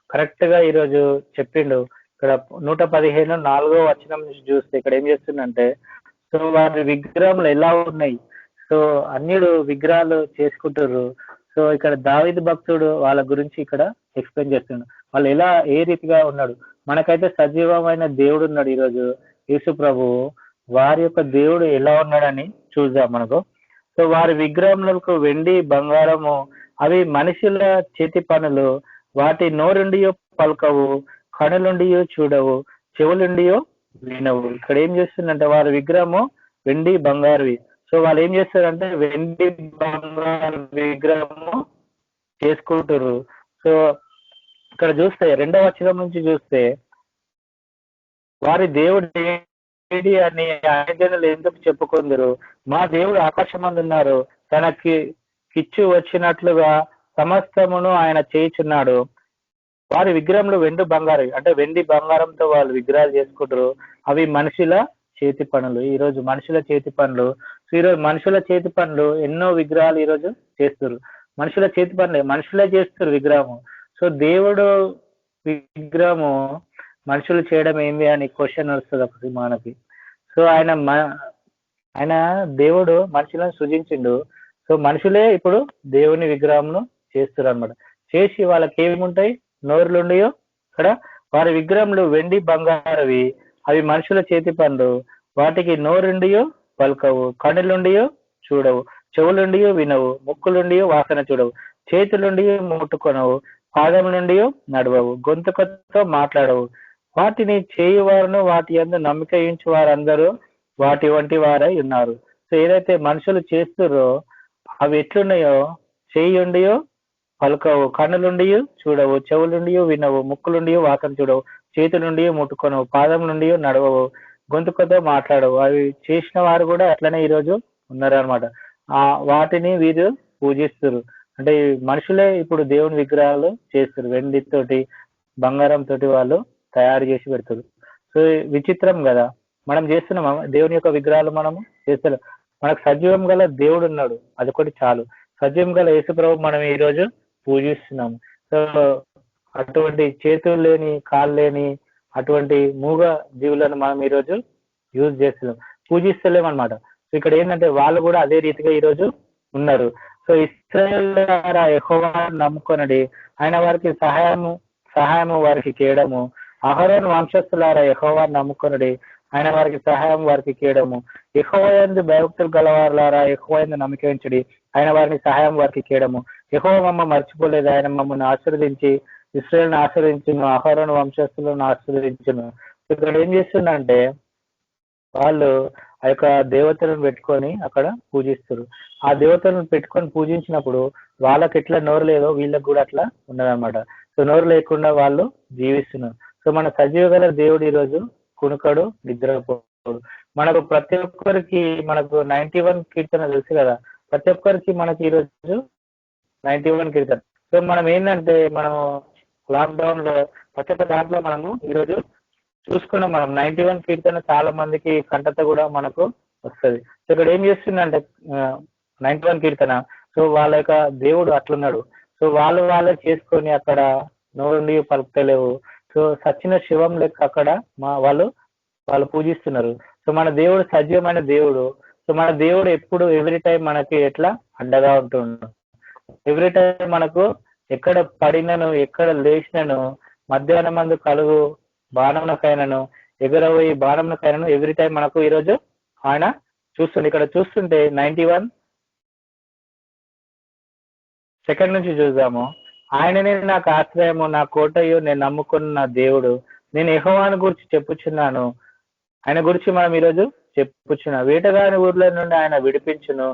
కరెక్ట్ గా ఈరోజు చెప్పిండు. ఇక్కడ 115 4వ వచనం నుంచి చూస్తే ఇక్కడ ఏం చేస్తుందంటే, సో వారి విగ్రహములు ఎలా ఉన్నాయి, సో అన్యుడు విగ్రహాలు చేసుకుంటారు. సో ఇక్కడ దావీదు భక్తుడు వాళ్ళ గురించి ఇక్కడ ఎక్స్ప్లెయిన్ చేస్తున్నాడు. వాళ్ళు ఎలా ఏ రీతిగా ఉన్నాడు. మనకైతే సజీవమైన దేవుడు ఉన్నాడు ఈరోజు యేసు ప్రభు. వారి యొక్క దేవుడు ఎలా ఉన్నాడని చూద్దాం మనకు. సో వారి విగ్రహములకు వెండి బంగారము అవి మనుషుల చేతి పనులు, వాటి నోరుండియో పలకవు, కనులుండియో చూడవు, చెవులుండియో వినవు. ఇక్కడ ఏం చేస్తుందంటే వారి విగ్రహము వెండి బంగారువి. సో వాళ్ళు ఏం చేస్తారంటే వెండి బంగారు విగ్రహము చేసుకుంటారు. సో ఇక్కడ చూస్తే 2వ వచనం నుంచి చూస్తే వారి దేవుడు ఏడి అని అన్యజనులు ఎందుకు చెప్పుకుందరు, మా దేవుడు ఆకాశమందు ఉన్నారు, తనకి కిచ్చు వచ్చినట్లుగా సమస్తమును ఆయన చేయుచున్నాడు. వారి విగ్రహంలో వెండి బంగారు అంటే వెండి బంగారంతో వాళ్ళు విగ్రహాలు చేసుకుంటారు. అవి మనుషుల చేతి పనులు. ఈరోజు మనుషుల చేతి పనులు. సో ఈరోజు మనుషుల చేతి పనులు ఎన్నో విగ్రహాలు ఈరోజు చేస్తారు. మనుషుల చేతి పనులే మనుషులే చేస్తారు విగ్రహము. సో దేవుడు విగ్రహము మనుషులు చేయడం ఏంది అని క్వశ్చన్ వస్తుంది ఒకటి మనకి. సో ఆయన దేవుడు మనుషులను సృజించిండు. సో మనుషులే ఇప్పుడు దేవుని విగ్రహంను చేస్తారు అనమాట. చేసి వాళ్ళకి ఏముంటాయి? నోరులుండియో ఇక్కడ వారి విగ్రహంలో వెండి బంగారవి అవి మనుషుల చేతి పనులు, వాటికి నోరుండియో పలకవు, కనులుండియో చూడవు, చెవులుండియో వినవు, ముక్కులుండియో వాసన చూడవు, చేతులుండియో ముట్టుకొనవు, పాదం నుండియో నడవవు, గొంతుకతో మాట్లాడవు. వాటిని చేయువారును వాటి యందు నమ్మిక ఉంచు వారందరూ వాటి వంటి వారై ఉన్నారు. సో ఏదైతే మనుషులు చేస్తురో అవి ఎట్లున్నాయో, చేయుండియో పలకవు, కన్నులుండియో చూడవు, చెవులుండియో వినవు, ముక్కులుండియో వాసన చూడవు, చేతులుండియో ముట్టుకొనవు, పాదం నుండియో నడవవు, గొంతుకతో మాట్లాడవు. అవి చేసిన వారు కూడా అట్లనే ఈరోజు ఉన్నారనమాట. వాటిని వీరు పూజిస్తారు. అంటే మనుషులే ఇప్పుడు దేవుని విగ్రహాలు చేస్తారు. వెండితోటి బంగారం తోటి వాళ్ళు తయారు చేసి పెడతారు. సో విచిత్రం కదా, మనం చేస్తున్నాం దేవుని యొక్క విగ్రహాలు మనము చేస్తాం. మనకు సజీవం గల దేవుడు ఉన్నాడు, అదొకటి చాలు. సజీవం గల యేసు ప్రభు మనం ఈ రోజు పూజిస్తున్నాము. సో అటువంటి చేతులు లేని కాళ్ళు లేని అటువంటి మూగ జీవులను మనం ఈరోజు యూజ్ చేస్తున్నాం, పూజిస్తలేం అనమాట. సో ఇక్కడ ఏంటంటే వాళ్ళు కూడా అదే రీతిగా ఈరోజు ఉన్నారు. సో ఇశ్రాయేల్ యెహోవాను నమ్ముకొనడి, ఆయన వారికి సహాయము వారికి చేయడము. అహరోను వంశస్థులారా యెహోవాను నమ్ముకొనడి, ఆయన వారికి సహాయం వారికి చేయడము. యెహోవా యందు భయభక్తులు గలవారులారా యెహోవా యందు నమ్మిక ఉంచుడి, ఆయన వారిని సహాయం వారికి చేయడము. యెహోవా మమ్మ మర్చిపోలేదు, ఆయన మమ్మల్ని ఆశీర్వదించి ఇశ్రాయేలును ఆశీర్వదించును, అహరోను వంశస్థులను ఆశీర్వదించును. ఇక్కడ ఏం చేస్తుందంటే వాళ్ళు ఆ యొక్క దేవతలను పెట్టుకొని అక్కడ పూజిస్తారు. ఆ దేవతలను పెట్టుకొని పూజించినప్పుడు వాళ్ళకి ఎట్లా నోరు లేదో వీళ్ళకి కూడా అట్లా ఉన్నదన్నమాట. సో నోరు లేకుండా వాళ్ళు జీవిస్తున్నారు. సో మన సజీవ గల దేవుడు ఈరోజు కునుకడు, నిద్రపోడు. మనకు ప్రతి ఒక్కరికి మనకు 91 కీర్తన తెలుసు కదా, ప్రతి ఒక్కరికి మనకి ఈరోజు 91 కీర్తన. సో మనం ఏంటంటే మనం లాక్డౌన్ లో ప్రతి ఒక్క దాంట్లో మనము ఈరోజు చూసుకున్నాం. మనం 91 కీర్తన చాలా మందికి కంటత కూడా మనకు వస్తుంది. సో ఇక్కడ ఏం చేస్తుందంటే 91 కీర్తన, సో వాళ్ళ యొక్క దేవుడు అట్లున్నాడు. సో వాళ్ళే చేసుకొని అక్కడ నోరుండి పలుకుతలేవు. సో సచిన శివం లెక్క అక్కడ వాళ్ళు పూజిస్తున్నారు. సో మన దేవుడు సజీవమైన దేవుడు. సో మన దేవుడు ఎప్పుడు ఎవ్రీ టైం మనకి ఎట్లా అండగా ఉంటున్నాడు. ఎవ్రీ టైం మనకు ఎక్కడ పడినను ఎక్కడ లేచినను మధ్యాహ్నం మందు కలుగు బాణమునకైనను ఎగురబోయి బాణమునకైనను ఎవ్రీ టైం మనకు ఈరోజు ఆయన చూస్తుంది. ఇక్కడ చూస్తుంటే 91 సెకండ్ నుంచి చూద్దాము. ఆయననే నాకు ఆశ్రయము, నా కోటయు, నేను నమ్ముకున్న నా దేవుడు, నేను యెహోవాను గురించి చెప్పుచున్నాను. ఆయన గురించి మనం ఈరోజు చెప్పుచున్నా. వేటగాని ఊర్ల నుండి ఆయన విడిపించును,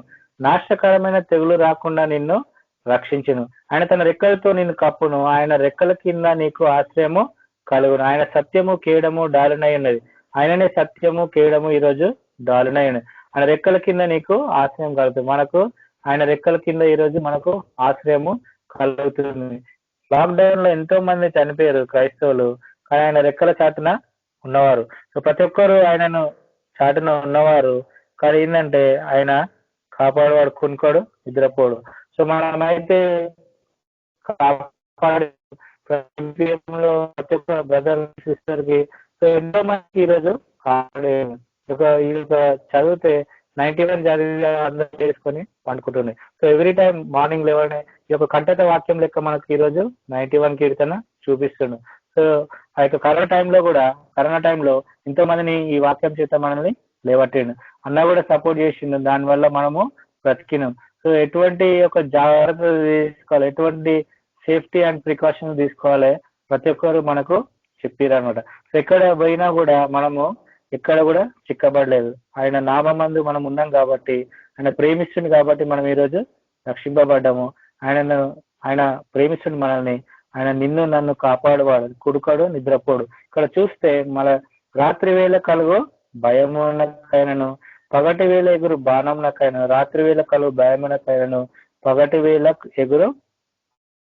నాశకరమైన తెగులు రాకుండా నిన్ను రక్షించును. ఆయన తన రెక్కలతో నిన్ను కప్పును, ఆయన రెక్కల కింద నీకు ఆశ్రయము కలుగును. ఆయన సత్యము కేడము డాలునై ఉన్నది. ఆయననే సత్యము కేడము ఈరోజు డాలునై ఉన్నది. ఆయన రెక్కల కింద నీకు ఆశ్రయం కలుగుతుంది. మనకు ఆయన రెక్కల కింద ఈరోజు మనకు ఆశ్రయము కలుగుతుంది. లాక్డౌన్ లో ఎంతో మంది చనిపోయారు క్రైస్తవులు, కానీ ఆయన రెక్కల చాటున ఉన్నవారు. సో ప్రతి ఒక్కరు ఆయనను చాటున ఉన్నవారు. కానీ ఏంటంటే ఆయన కాపాడువాడు, కునుకోడు, నిద్రపోడు. సో మనమైతే కాపాడు ప్రతి ఒక్క బ్రదర్ సిస్టర్ కి సో ఎంతో మందికి ఈరోజు కాపాడేది. ఈ చదివితే 91 చదివి అందరూ చేసుకొని పండుకుంటుంది. సో ఎవ్రీ టైం మార్నింగ్ లేవనే ఈ యొక్క కంటత వాక్యం లెక్క మనకి ఈరోజు 91 కీర్తన చూపిస్తుంది. సో ఆ యొక్క కరోనా టైంలో ఎంతో మందిని ఈ వాక్యం చేత మనల్ని లేవట్టిండు. అన్న కూడా సపోర్ట్ చేసిండు, దానివల్ల మనము బ్రతికినాం. సో ఎటువంటి ఒక జాగ్రత్తలు తీసుకోవాలి, ఎటువంటి సేఫ్టీ అండ్ ప్రికాషన్ తీసుకోవాలి ప్రతి ఒక్కరు మనకు చెప్పారు అనమాట. సో ఎక్కడ పోయినా కూడా మనము ఎక్కడ కూడా చిక్కబడలేదు. ఆయన నామందు మనం ఉన్నాం కాబట్టి, ఆయన ప్రేమిస్తుంది కాబట్టి మనం ఈరోజు రక్షింపబడ్డాము. ఆయన ప్రేమిస్తుంది మనల్ని. ఆయన నిన్ను నన్ను కాపాడువాడు, కుడుకడు, నిద్రపోడు. ఇక్కడ చూస్తే మన రాత్రి వేళ కలుగు భయమునకైనను, పగటి వేళ ఎగురు బాణమునకైనను. రాత్రి వేళ కలుగు భయమునకైనను, పగటి వేళ ఎగురు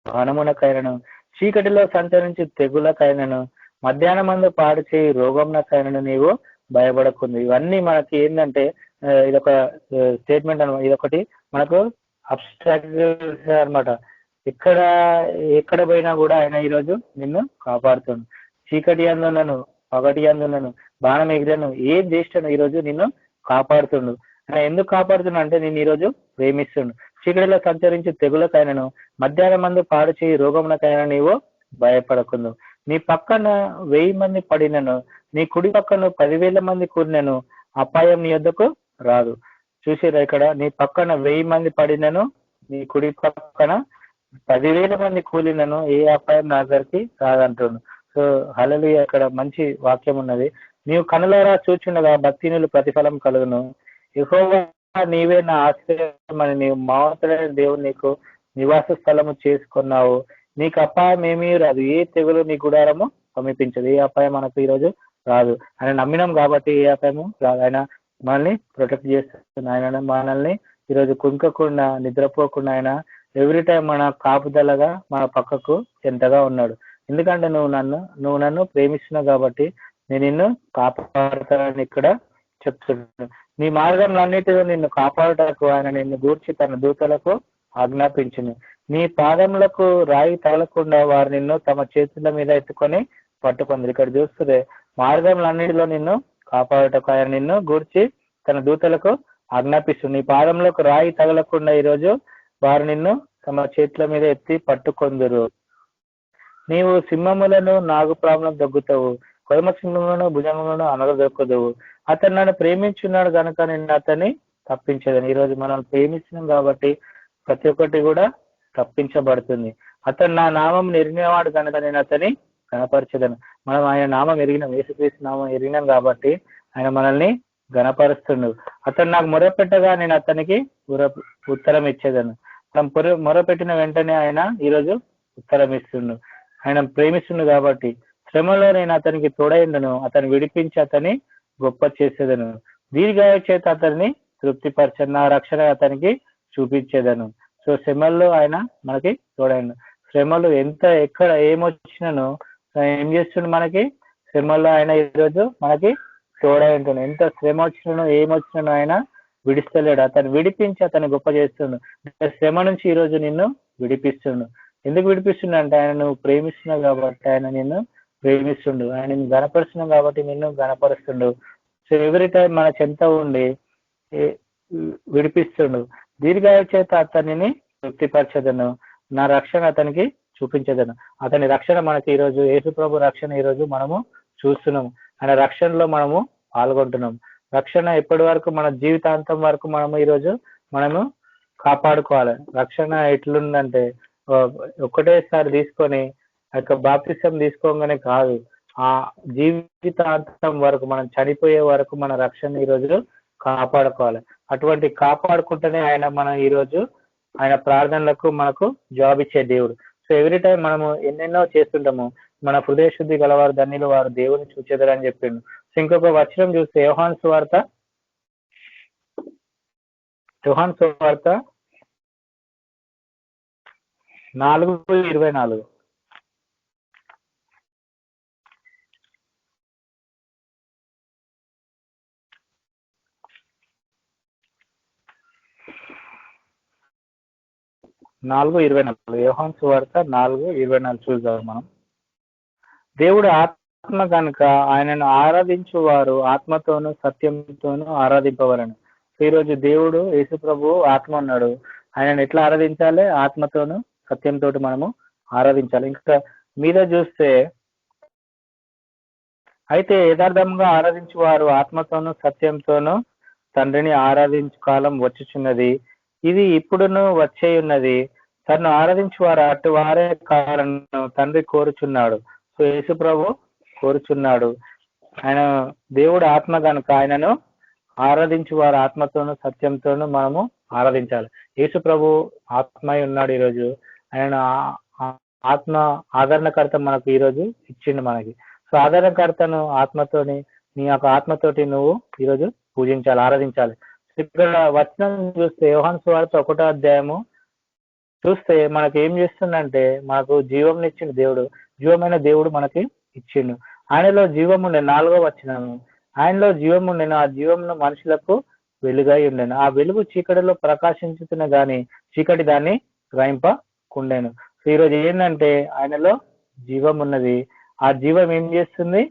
బాణమునకైనను. చీకటిలో సంచరించి తెగులకైనను, మధ్యాహ్నం మందు పాడు చేయి రోగంనకైనను నీవు భయపడకుంది. ఇవన్నీ మనకి ఏంటంటే ఇదొక స్టేట్మెంట్ అనమాట. ఇదొకటి మనకు అబ్స్ట్రాక్ట్ అనమాట. ఎక్కడ పోయినా కూడా ఆయన ఈరోజు నిన్ను కాపాడుతాడు. చీకటి అందున్నాను, పగటి అందున్నాను, బాణం ఎగిరాను, ఏం చేస్తాను ఈరోజు నిన్ను కాపాడుతుండు. ఆయన ఎందుకు కాపాడుతున్నా అంటే నేను ఈరోజు ప్రేమిస్తుండు. చీకటిలో సంచరించి తెగులకైనను, మధ్యాహ్నం మందు పాడు చేయి రోగమునకైనా నీవు భయపడకుందు. నీ పక్కన 1000 మంది పడినను, నీ కుడి పక్కన 10,000 మంది కూడినను, అపాయం నీ యొద్దకు రాదు. చూసారా ఇక్కడ, నీ పక్కన 1000 మంది పడినను, నీ కుడి పక్కన 10,000 మంది కూలినను, ఏ అపాయం నా దగ్గరికి రాదంటున్నాను. సో హల్లెలూయా, ఇక్కడ మంచి వాక్యం ఉన్నది. నీవు కనులారా చూచుండగా భక్తినులు ప్రతిఫలం కలుగును. యెహోవా నీవే నా ఆశ్రయం అని నీవు మహోన్నతుడైన దేవుడు నీకు నివాస స్థలము చేసుకున్నావు. నీకు అపాయం ఏమీ రాదు, ఏ తెగులు నీ గుడారము సమీపించదు. ఏ అపాయం మనకు ఈరోజు రాదు. ఆయన నమ్మినాం కాబట్టి ఏ అపాయము రాదు. ఆయన మనల్ని ప్రొటెక్ట్ చేస్తుంది. ఆయన మనల్ని ఈరోజు కుంకకుండా, నిద్రపోకుండా ఆయన ఎవ్రీ టైం మన కాపుదలగా మన పక్కకు ఎంతగా ఉన్నాడు. ఎందుకంటే నువ్వు నన్ను ప్రేమిస్తున్నావు కాబట్టి నేను నిన్ను కాపాడుతానని ఇక్కడ చెప్తున్నాను. నీ మార్గంలో అన్నిటిలో నిన్ను కాపాడటకు ఆయన నిన్ను గూర్చి తన దూతలకు ఆజ్ఞాపించును. నీ పాదములకు రాయి తగలకుండా వారు నిన్ను తమ చేతుల మీద ఎత్తుకొని పట్టుకుంది. ఇక్కడ చూస్తే మార్గములన్నిటిలో నిన్ను కాపాడటకు ఆయన నిన్ను గూర్చి తన దూతలకు ఆజ్ఞాపిస్తుంది. నీ పాదములకు రాయి తగలకుండా ఈరోజు వారు నిన్ను తమ చేతుల మీద ఎత్తి పట్టుకొందురు. నీవు సింహములను నాగుపాములను దొగ్గుతావు, కొదమ సింహములను భుజములను అనగదొక్కుదువు. అతను నన్ను ప్రేమించున్నాడు కనుక నేను అతన్ని తప్పించదని. ఈరోజు మనం ప్రేమించినాం కాబట్టి ప్రతి ఒక్కటి కూడా తప్పించబడుతుంది. అతను నా నామం ఎరిగినవాడు కనుక నేను అతని గణపరచదను. మనం ఆయన నామం ఎరిగినాం, యేసుక్రీస్తు నామం ఎరిగినాం కాబట్టి ఆయన మనల్ని గణపరుస్తుండు. అతను నాకు మొరపెట్టగా నేను అతనికి ఉత్తరం ఇచ్చేదను. మనం మొరపెట్టిన వెంటనే ఆయన ఈరోజు ఉత్తరం ఇస్తుండు. ఆయన ప్రేమిస్తుండు కాబట్టి శ్రమలో నేను అతనికి తోడైండును, అతను విడిపించి అతని గొప్ప చేసేదను. దీర్ఘాయు చేత అతన్ని తృప్తిపరచను, నా రక్షణ అతనికి చూపించేదను. సో శ్రమల్లో ఆయన మనకి తోడైండు. శ్రమలు ఎక్కడ ఏమొచ్చినను ఏం చేస్తుండు, మనకి శ్రమల్లో ఆయన ఈరోజు మనకి తోడై ఉంటుండు. ఎంత శ్రమ వచ్చినను ఏమొచ్చినను ఆయన విడిస్తలేడు, అతను విడిపించి అతను గొప్ప చేస్తుండు. శ్రమ నుంచి ఈరోజు నిన్ను విడిపిస్తుండు. ఎందుకు విడిపిస్తుండు అంటే ఆయన నువ్వు ప్రేమిస్తున్నావు కాబట్టి ఆయన నిన్ను ప్రేమిస్తుండు. ఆయన నిన్ను గణపరుస్తున్నావు కాబట్టి నిన్ను గణపరుస్తుండు. సో ఎవ్రీ టైం మన చెంత ఉండి విడిపిస్తుండు. దీర్ఘాయు చేత అతనిని తృప్తిపరచదను, నా రక్షణ అతనికి చూపించదను. అతని రక్షణ మనకి ఈరోజు యేసు ప్రభు రక్షణ ఈరోజు మనము చూస్తున్నాము. ఆయన రక్షణలో మనము పాల్గొంటున్నాం. రక్షణ ఎప్పటి వరకు మన జీవితాంతం వరకు మనము ఈరోజు మనము కాపాడుకోవాలి. రక్షణ ఎట్లుందంటే ఒక్కటేసారి తీసుకొని బాప్తిసం తీసుకోగానే కాదు, ఆ జీవితాంతం వరకు మనం చనిపోయే వరకు మన రక్షణ ఈరోజు కాపాడుకోవాలి. అటువంటి కాపాడుకుంటేనే ఆయన మనం ఈరోజు ఆయన ప్రార్థనలకు మనకు జాబ్ ఇచ్చే దేవుడు. సో ఎవ్రీ టైం మనము ఎన్నెన్నో చేస్తుంటాము. మన హృదయ శుద్ధి గలవారు ధన్యులు వారు దేవుని చూచేదరని చెప్పిండు. సో ఇంకొక వచనం చూస్తే యోహాను సువార్త 4:24. యోహాను సువార్త 4:24 చూద్దాం మనం. దేవుడు ఆత్మ కనుక ఆయనను ఆరాధించు వారు ఆత్మతోనూ సత్యంతోనూ ఆరాధింపవలను. ఈరోజు దేవుడు యేసు ప్రభువు ఆత్మ ఉన్నాడు. ఆయనను ఎట్లా ఆరాధించాలి? ఆత్మతోనూ సత్యంతో మనము ఆరాధించాలి. ఇంకా మీద చూస్తే అయితే యథార్థంగా ఆరాధించు వారు ఆత్మతోనూ సత్యంతోనూ తండ్రిని ఆరాధించు కాలం వచ్చుచున్నది, ఇది ఇప్పుడును వచ్చే ఉన్నది. తను ఆరాధించు వారు అటు వారే కారణం తండ్రి కోరుచున్నాడు. సో యేసు ప్రభు కోరుచున్నాడు. ఆయన దేవుడు ఆత్మ కనుక ఆయనను ఆరాధించు వారు ఆత్మతోనూ సత్యంతోనూ మనము ఆరాధించాలి. యేసు ప్రభు ఆత్మై ఉన్నాడు. ఈరోజు ఆయన ఆత్మ ఆదరణకర్త మనకు ఈరోజు ఇచ్చిండు మనకి. సో ఆదరణకర్తను ఆత్మతోని నీ యొక్క ఆత్మతోటి నువ్వు ఈరోజు పూజించాలి, ఆరాధించాలి. ఇక్కడ వచనం చూస్తే యోహాను సువార్త 1వ అధ్యాయము చూస్తే మనకి ఏం చేస్తుందంటే మనకు జీవం ఇచ్చిన దేవుడు, జీవమైన దేవుడు మనకి ఇచ్చిండు. ఆయనలో జీవం ఉండే 4వ వచనము, ఆయనలో జీవం ఉండేను, ఆ జీవమును మనుషులకు వెలుగై ఉండేను, ఆ వెలుగు చీకటిలో ప్రకాశించుతున్న గాని చీకటి దాన్ని గ్రహింపకుండెను. సో ఈరోజు ఏంటంటే ఆయనలో జీవం ఉన్నది, ఆ జీవం ఏం చేస్తుంది?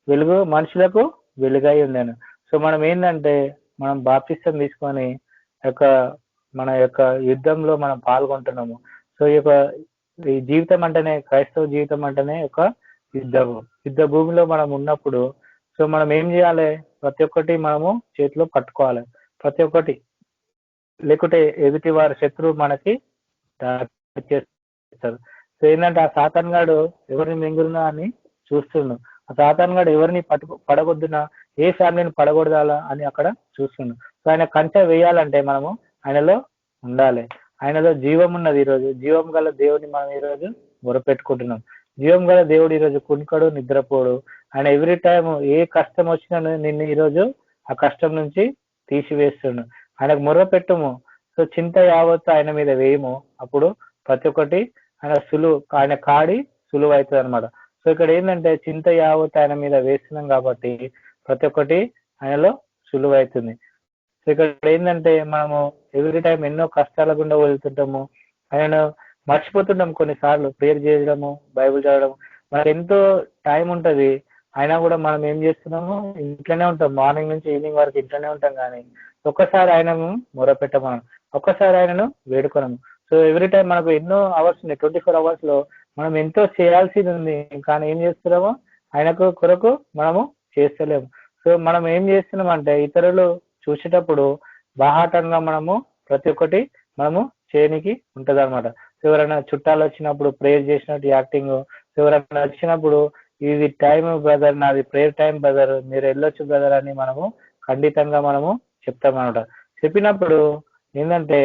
వెలుగు మనుషులకు వెలుగై ఉండేను. సో మనం ఏంటంటే మనం బాప్తిసం తీసుకొని మన యొక్క యుద్ధంలో మనం పాల్గొంటున్నాము. సో ఈ జీవితం అంటేనే, క్రైస్తవ జీవితం అంటేనే ఒక యుద్ధ భూమిలో మనం ఉన్నప్పుడు సో మనం ఏం చేయాలి? ప్రతి ఒక్కటి మనము చేతిలో పట్టుకోవాలి, ప్రతి ఒక్కటి. లేకుంటే ఎదుటి వారి శత్రువు మనకి చేస్తారు. సో ఏంటంటే ఆ సాతాన్ గాడు ఎవరిని మింగురునా అని చూస్తుండు. ఆ సాతాన్ గాడు ఎవరిని పడగొద్దునా, ఏ ఫ్యామిలీని పడగొడదాలా అని అక్కడ చూస్తుండు. సో ఆయన కంచె వేయాలంటే మనము ఆయనలో ఉండాలి. ఆయనలో జీవం ఉన్నది. ఈరోజు జీవం గల దేవుడిని మనం ఈరోజు మొరపెట్టుకుంటున్నాం. జీవం గల దేవుడు ఈరోజు కునుకడు, నిద్రపోడు. ఆయన ఎవ్రీ టైం ఏ కష్టం వచ్చినా నిన్ను ఈరోజు ఆ కష్టం నుంచి తీసివేస్తుండు. ఆయనకు మొరపెట్టుము. సో చింత యావత్తు ఆయన మీద వేయము, అప్పుడు ప్రతి ఒక్కటి ఆయన కాడి సులువు అవుతుంది అనమాట. సో ఇక్కడ ఏంటంటే చింత యావత్తు ఆయన మీద వేస్తున్నాం కాబట్టి ప్రతి ఒక్కటి ఆయనలో సులువు అవుతుంది. సో ఇక్కడ ఏంటంటే మనము ఎవ్రీ టైం ఎన్నో కష్టాల గుండా వెళ్తుంటాము, ఆయనను మర్చిపోతుంటాం కొన్నిసార్లు. ప్రేయర్ చేయడము, బైబుల్ చదవడం, మనకు ఎంతో టైం ఉంటది, అయినా కూడా మనం ఏం చేస్తున్నాము, ఇంట్లోనే ఉంటాం. మార్నింగ్ నుంచి ఈవినింగ్ వరకు ఇంట్లోనే ఉంటాం, కానీ ఒక్కసారి ఆయనను మొరపెట్టమనం, ఒక్కసారి ఆయనను వేడుకొనము. సో ఎవ్రీ టైం మనకు ఎన్నో అవర్స్ ఉన్నాయి, 24 hours లో మనం ఎంతో చేయాల్సింది ఉంది, కానీ ఏం చేస్తున్నామో ఆయనకు కొరకు మనము చేస్తలేము. సో మనం ఏం చేస్తున్నాం అంటే ఇతరులు చూసేటప్పుడు బాహాటంగా మనము ప్రతి ఒక్కటి మనము చేయనికి ఉంటది అనమాట. ఎవరైనా చుట్టాలు వచ్చినప్పుడు ప్రేయర్ చేసినట్టు యాక్టింగ్, ఎవరైనా వచ్చినప్పుడు ఇది టైం బ్రదర్, నాది ప్రేయర్ టైం బ్రదర్, మీరు వెళ్ళొచ్చు బ్రదర్ అని మనము ఖండితంగా మనము చెప్తాం అనమాట. చెప్పినప్పుడు ఏంటంటే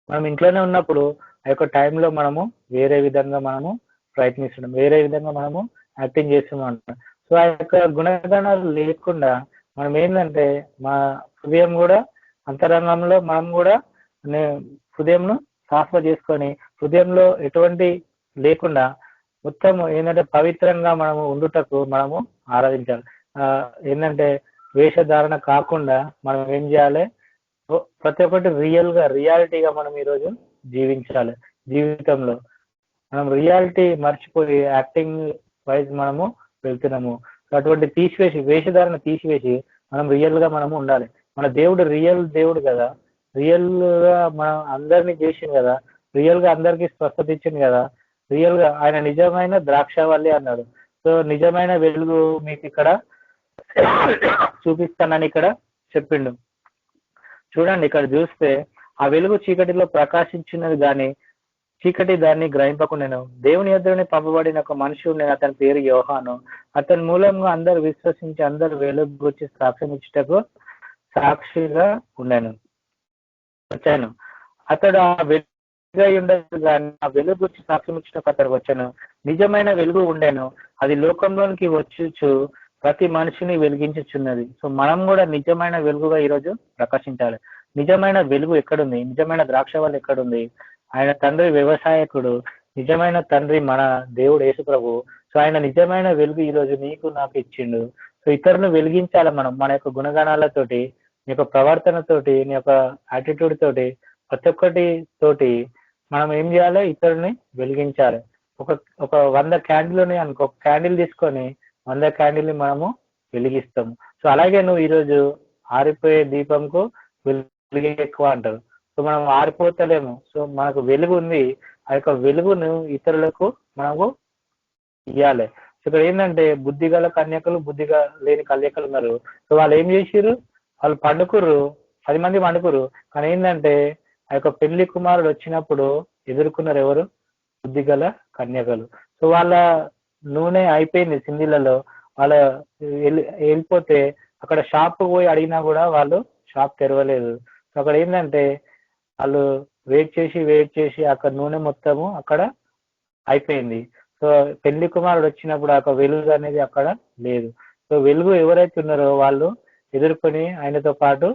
మనం ఇంట్లోనే ఉన్నప్పుడు ఆ యొక్క టైంలో మనము వేరే విధంగా మనము ప్రయత్నిస్తున్నాం, వేరే విధంగా మనము యాక్టింగ్ చేస్తున్నాం అంట. సో ఆ యొక్క గుణగణాలు లేకుండా మనం ఏంటంటే మా హృదయం కూడా అంతరంగంలో మనం కూడా హృదయంను సాఫ చేసుకొని హృదయంలో ఎటువంటి లేకుండా మొత్తం ఏంటంటే పవిత్రంగా మనము ఉండుటకు మనము ఆరాధించాలి. ఏంటంటే వేషధారణ కాకుండా మనం ఏం చేయాలి, ప్రతి ఒక్కటి రియాలిటీగా మనం ఈరోజు జీవించాలి. జీవితంలో మనం రియాలిటీ మర్చిపోయి యాక్టింగ్ వైజ్ మనము వెళ్తున్నాము. అటువంటి తీసివేసి, వేషధారణ తీసివేసి మనం రియల్ గా మనము ఉండాలి. మన దేవుడు రియల్ దేవుడు కదా, రియల్ గా మనం అందరినీ చేసింది కదా, రియల్ గా అందరికీ స్వస్థత ఇచ్చింది కదా, రియల్ గా ఆయన నిజమైన ద్రాక్షవల్లి అన్నాడు. సో నిజమైన వెలుగు మీకు ఇక్కడ చూపిస్తానని ఇక్కడ చెప్పిండు. చూడండి, ఇక్కడ చూస్తే ఆ వెలుగు చీకటిలో ప్రకాశించినది కానీ చీకటి దాన్ని గ్రహింపకుండాను. దేవుని యొద్దనే పంపబడిన ఒక మనుషుడు, నేను అతని పేరు యోహాను. అతని మూలంగా అందరు విశ్వసించి అందరు వెలుగు గురించి సాక్ష్యం ఇచ్చుటకు సాక్షిగా వచ్చాను. అతడు ఆ వెలుగు ఉండదు కానీ ఆ వెలుగు గురించి సాక్ష్యం ఇచ్చుటకు అతడు వచ్చాను. నిజమైన వెలుగు ఉండేను, అది లోకంలోనికి వచ్చుచు ప్రతి మనిషిని వెలిగించుచున్నది. సో మనం కూడా నిజమైన వెలుగుగా ఈరోజు ప్రకాశించాలి. నిజమైన వెలుగు ఎక్కడుంది? నిజమైన ద్రాక్షవల్లి ఎక్కడుంది? ఆయన తండ్రి వ్యవసాయకుడు, నిజమైన తండ్రి మన దేవుడు యేసు ప్రభు. సో ఆయన నిజమైన వెలుగు ఈరోజు నీకు నాకు ఇచ్చిండు. సో ఇతరులను వెలిగించాలి మనం, మన యొక్క గుణగణాలతోటి, నీ యొక్క ప్రవర్తనతోటి, నీ యొక్క యాటిట్యూడ్ తోటి, ప్రతి ఒక్కటి తోటి మనం ఏం చేయాలి, ఇతరుని వెలిగించాలి. ఒక 100 క్యాండిల్ని అనుకో, ఒక క్యాండిల్ తీసుకొని 100 క్యాండిల్ని మనము వెలిగిస్తాము. సో అలాగే నువ్వు ఈరోజు ఆరిపోయే దీపంకు వెలుగు ఎక్కువ అంటారు. సో మనం ఆరిపోతలేము. సో మనకు వెలుగు ఉంది, ఆ యొక్క వెలుగును ఇతరులకు మనము ఇవ్వాలి. సో ఇక్కడ ఏంటంటే బుద్ధి గల కన్యకలు, బుద్ధిగా లేని కన్యకలు ఉన్నారు. సో వాళ్ళు ఏం చేసిర్రు, వాళ్ళు పండుకుర్రు, 10 మంది పండుకుర్రు. కానీ ఏంటంటే ఆ యొక్క పెళ్లి కుమారుడు వచ్చినప్పుడు ఎదుర్కొన్నారు ఎవరు? బుద్ధి గల కన్యకలు. సో వాళ్ళ నూనె అయిపోయింది సింధిలలో, వాళ్ళ వెళ్ళిపోతే అక్కడ షాప్ పోయి అడిగినా కూడా వాళ్ళు షాప్ తెరవలేదు. సో అక్కడ ఏంటంటే వాళ్ళు వెయిట్ చేసి అక్కడ నూనె మొత్తము అక్కడ అయిపోయింది. సో పెళ్లి కుమారుడు వచ్చినప్పుడు ఆ వెలుగు అనేది అక్కడ లేదు. సో వెలుగు ఎవరైతే ఉన్నారో వాళ్ళు ఎదుర్కొని ఆయనతో పాటు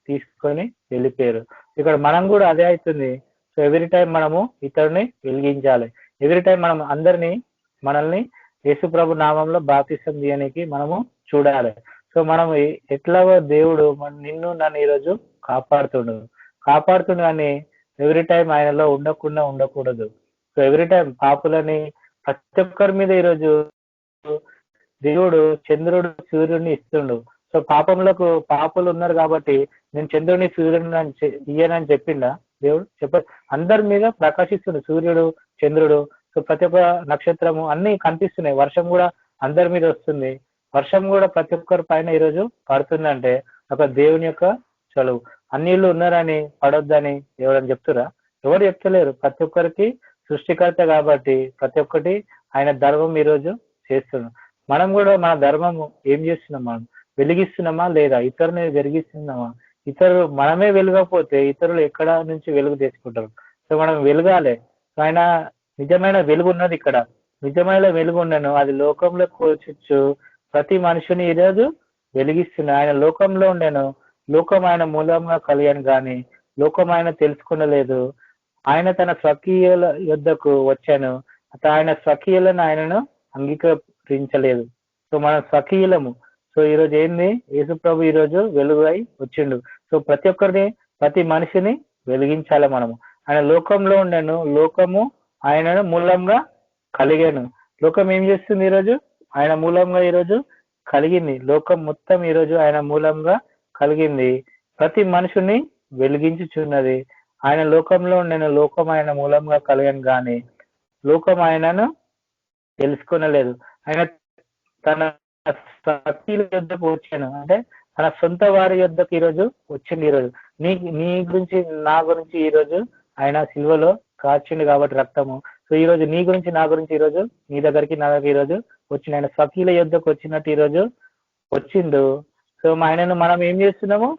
తీసుకొని వెళ్ళిపోయారు. ఇక్కడ మనం కూడా అదే అవుతుంది. సో ఎవ్రీ టైం మనము ఇతరుని వెలిగించాలి. ఎవ్రీ టైం మనం మనల్ని యేసు ప్రభు నామంలో బాప్తిసం తీయడానికి మనము చూడాలి. సో మనం ఎట్లాగో దేవుడు నిన్ను నన్ను ఈరోజు కాపాడుతుండు కానీ ఎవ్రీ టైం ఆయనలో ఉండకూడదు. సో ఎవ్రీ టైం పాపులని ప్రతి ఒక్కరి మీద ఈరోజు దేవుడు చంద్రుడు సూర్యుడిని ఇస్తుండు. సో పాపులు ఉన్నారు కాబట్టి నేను చంద్రుడిని సూర్యుడిని ఇయ్యనని చెప్పిండా దేవుడు? అందరి మీద ప్రకాశిస్తుండు సూర్యుడు, చంద్రుడు. సో ప్రతి ఒక్క నక్షత్రము అన్ని కనిపిస్తున్నాయి. వర్షం కూడా అందరి మీద వస్తుంది. వర్షం కూడా ప్రతి ఒక్కరి పైన ఈరోజు పడుతుందంటే ఒక దేవుని యొక్క చలువు. అన్నిళ్ళు ఉన్నారని పడొద్దని ఎవరని చెప్తురా? ఎవరు చెప్తలేరు. ప్రతి ఒక్కరికి సృష్టికర్త కాబట్టి ప్రతి ఒక్కటి ఆయన ధర్మం ఈరోజు చేస్తున్నాం. మనం కూడా మన ధర్మం ఏం చేస్తున్నాం? మనం వెలిగిస్తున్నామా లేదా? ఇతరుని వెలిగిస్తున్నామా? మనమే వెలగకపోతే ఇతరులు ఎక్కడ నుంచి వెలుగు తెచ్చుకుంటారు? సో మనం వెలగాలి. ఆయన నిజమైన వెలుగు ఉన్నది ఇక్కడ. నిజమైన వెలుగు ఉండను, అది లోకంలో కూర్చొచ్చు ప్రతి మనిషిని ఈరోజు వెలిగిస్తున్నా. ఆయన లోకంలో ఉండేను, లోకం ఆయన మూలంగా కలిగాను కానీ లోకం ఆయన తెలుసుకునలేదు. ఆయన తన స్వకీయుల యొద్దకు వచ్చాను, ఆయన స్వకీయులను ఆయనను అంగీకరించలేదు. సో మనం స్వకీయులము. సో ఈ రోజు ఏంది, యేసు ప్రభు ఈ రోజు వెలుగై వచ్చిండు. సో ప్రతి మనిషిని వెలిగించాలి మనము. ఆయన లోకంలో ఉండను, లోకము ఆయనను మూలంగా కలిగాను. లోకం ఏం చేస్తుంది ఈరోజు? ఆయన మూలంగా ఈరోజు కలిగింది. లోకం మొత్తం ఈరోజు ఆయన మూలంగా కలిగింది. ప్రతి మనుషుని వెలిగించుచున్నది. ఆయన లోకంలో నేను లోకం ఆయన మూలంగా కలిగాను కానీ లోకం ఆయనను తెలుసుకొనలేదు. ఆయన తన సఖీల యొద్దకు వచ్చాను, అంటే తన సొంత వారి యొద్దకు ఈరోజు వచ్చింది. ఈరోజు నీ గురించి నా గురించి ఈరోజు ఆయన సిల్వలో కాచిండు కాబట్టి రక్తము. సో ఈ రోజు నీ గురించి నా గురించి ఈరోజు నీ దగ్గరికి నా దగ్గర ఈరోజు వచ్చిండు. ఆయన సఖీల యొద్దకు వచ్చినట్టు ఈరోజు వచ్చిండు. సో ఆయనను మనం ఏం చేస్తున్నాము?